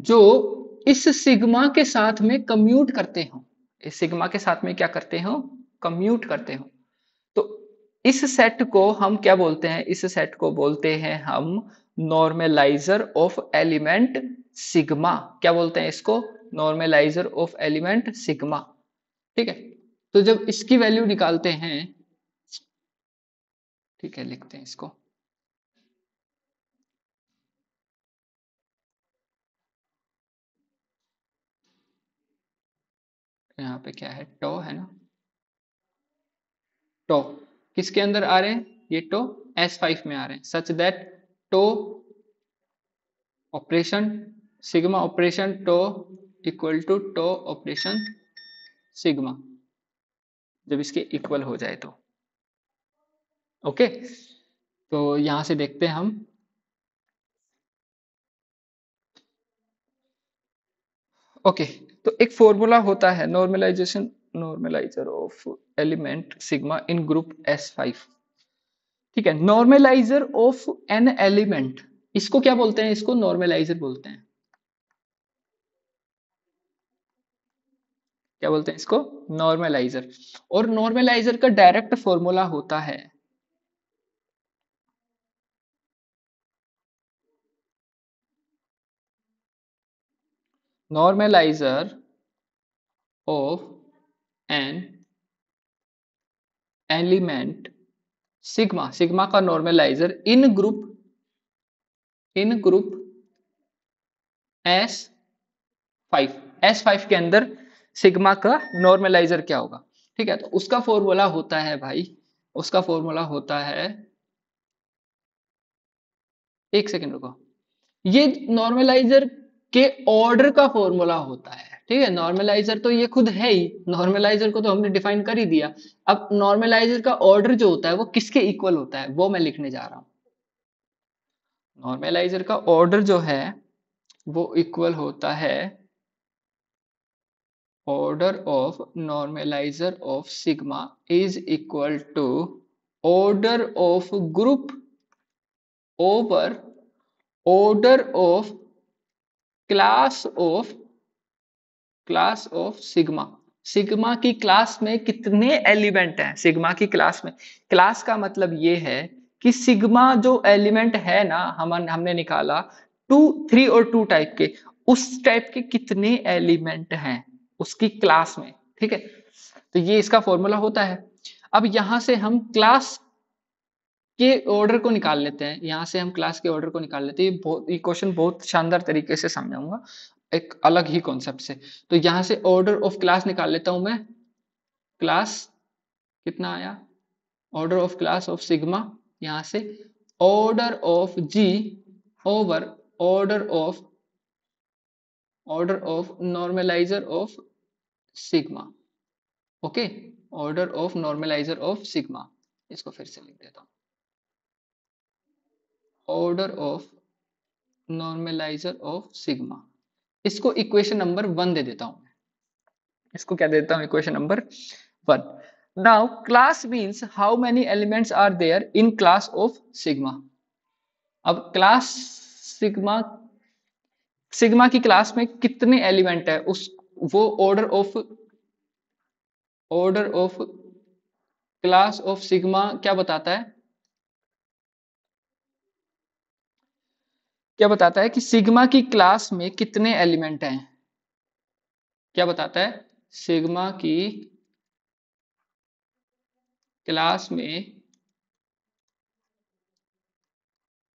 जो इस सिग्मा के साथ में कम्यूट करते हो, इस सिग्मा के साथ में क्या करते हो? कम्यूट करते हो। तो इस सेट को हम क्या बोलते हैं? इस सेट को बोलते हैं हम नॉर्मलाइजर ऑफ एलिमेंट सिग्मा। क्या बोलते हैं इसको? Normaliser of element sigma. ठीक है, तो जब इसकी वैल्यू निकालते हैं, ठीक है, लिखते हैं इसको। यहाँ पे क्या है? टो है ना? टो किसके अंदर आ रहे हैं? ये टो S5 में आ रहे हैं, such that tau operation sigma operation tau equal to tau operation sigma, जब इसके इक्वल हो जाए तो। ओके, तो यहां से देखते हैं हम। ओके, तो एक फॉर्मूला होता है normalization, normalizer of element sigma in group S5। ठीक है, नॉर्मलाइजर ऑफ एन एलिमेंट, इसको क्या बोलते हैं? इसको नॉर्मलाइजर बोलते हैं। क्या बोलते हैं इसको? नॉर्मलाइजर। और नॉर्मलाइजर का डायरेक्ट फॉर्मूला होता है, normaliser of an element sigma, sigma का नॉर्मलाइजर इन ग्रुप S5। S5 के अंदर सिग्मा का नॉर्मलाइजर क्या होगा? ठीक है, तो उसका फॉर्मूला होता है भाई, उसका फॉर्मूला होता है, एक सेकेंड रुको, ये नॉर्मलाइजर के ऑर्डर का फॉर्मूला होता है। ठीक है, नॉर्मलाइजर तो ये खुद है ही, नॉर्मलाइजर को तो हमने डिफाइन कर ही दिया। अब नॉर्मलाइजर का ऑर्डर जो होता है वो किसके इक्वल होता है, वो मैं लिखने जा रहा हूं। नॉर्मलाइजर का ऑर्डर जो है वो इक्वल होता है order of normalizer of sigma is equal to order of group over order of class of sigma. Sigma की क्लास में कितने एलिमेंट हैं? सिग्मा की क्लास में, क्लास का मतलब ये है कि सिग्मा जो एलिमेंट है ना, हमने निकाला 2, 3 और 2 टाइप के, उस टाइप के कितने एलिमेंट हैं उसकी क्लास में। ठीक है, तो ये इसका फॉर्मूला होता है। अब यहां से हम क्लास के ऑर्डर को निकाल लेते हैं, यहां से हम क्लास के ऑर्डर को निकाल लेते हैं। ये क्वेश्चन बहुत शानदार तरीके से समझाऊंगा एक अलग ही कॉन्सेप्ट से। तो यहां से ऑर्डर ऑफ क्लास निकाल लेता हूं मैं। क्लास कितना आया? Order of class of sigma, यहां से order of G over order of normalizer of sigma. Okay, order of normalizer of sigma, इसको फिर से लिख देता हूं, order of normalizer of sigma. इसको इक्वेशन नंबर 1 दे देता हूं। इसको क्या देता हूं? Equation number 1। Now class means how many elements are there in class of sigma. अब क्लास सिग्मा, सिग्मा की क्लास में कितने एलिमेंट है उस, वो order of class of sigma क्या बताता है? क्या बताता है कि सिग्मा की क्लास में कितने एलिमेंट हैं? क्या बताता है? सिग्मा की क्लास में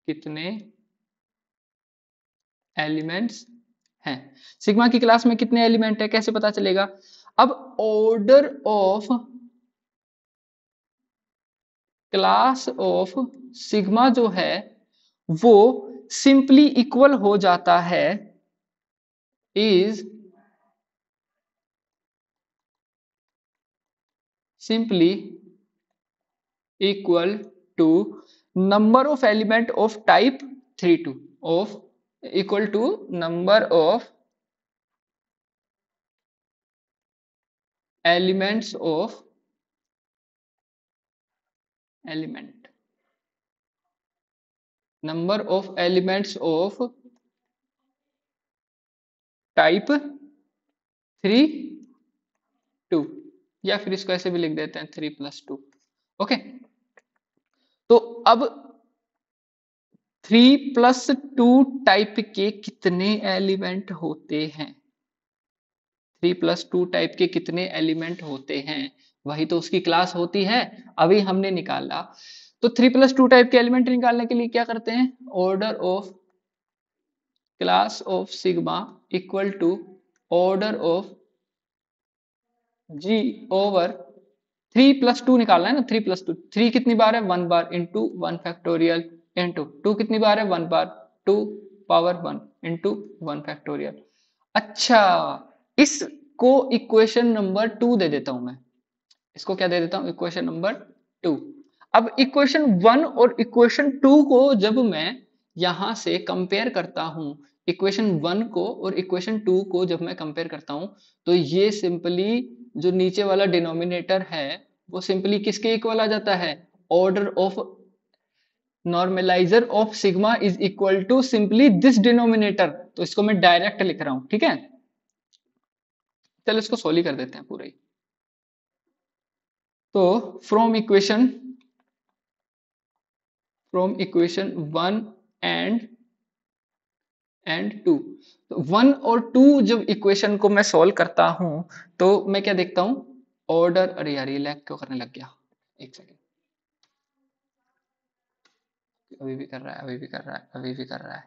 कितने एलिमेंट्स हैं? सिग्मा की क्लास में कितने एलिमेंट है कैसे पता चलेगा? अब order of class of sigma जो है वो सिंपली इक्वल हो जाता है is simply equal to number of element of type 32 of equal to number of elements of element number of elements of type 32, या फिर इसको ऐसे भी लिख देते हैं 3 + 2। ओके, तो अब 3+2 टाइप के कितने एलिमेंट होते हैं? 3+2 टाइप के कितने एलिमेंट होते हैं, वही तो उसकी क्लास होती है, अभी हमने निकाला। तो 3+2 टाइप के एलिमेंट निकालने के लिए क्या करते हैं, order of class of sigma equal to order of G over 3+2 निकालना है ना, 3+2, 3 कितनी बार है, 1 बार, इंटू 1 फैक्टोरियल, इंटू 2 कितनी बार है, 1 बार, 2 पावर 1 इंटू 1 फैक्टोरियल। अच्छा, इसको इक्वेशन नंबर 2 दे देता हूं मैं, इसको क्या दे देता हूं, इक्वेशन नंबर 2। अब इक्वेशन 1 और इक्वेशन 2 को जब मैं यहां से कंपेयर करता हूं, इक्वेशन 1 को और इक्वेशन 2 को जब मैं कंपेयर करता हूं, तो ये सिंपली जो नीचे वाला डिनोमिनेटर है वो सिंपली किसके इक्वल आ जाता है, order of normalizer of sigma is equal to simply this denominator. तो इसको मैं डायरेक्ट लिख रहा हूं, ठीक है। चलो इसको सोल्व ही कर देते हैं पूरा ही। तो फ्रॉम इक्वेशन 1 एंड 2, तो 1 और 2 जब इक्वेशन को मैं सॉल्व करता हूं तो मैं क्या देखता हूं, ऑर्डर, अरे यार ये लैग क्यों करने लग गया, एक सेकेंड, अभी भी कर रहा है, अभी भी कर रहा है, अभी भी कर रहा है।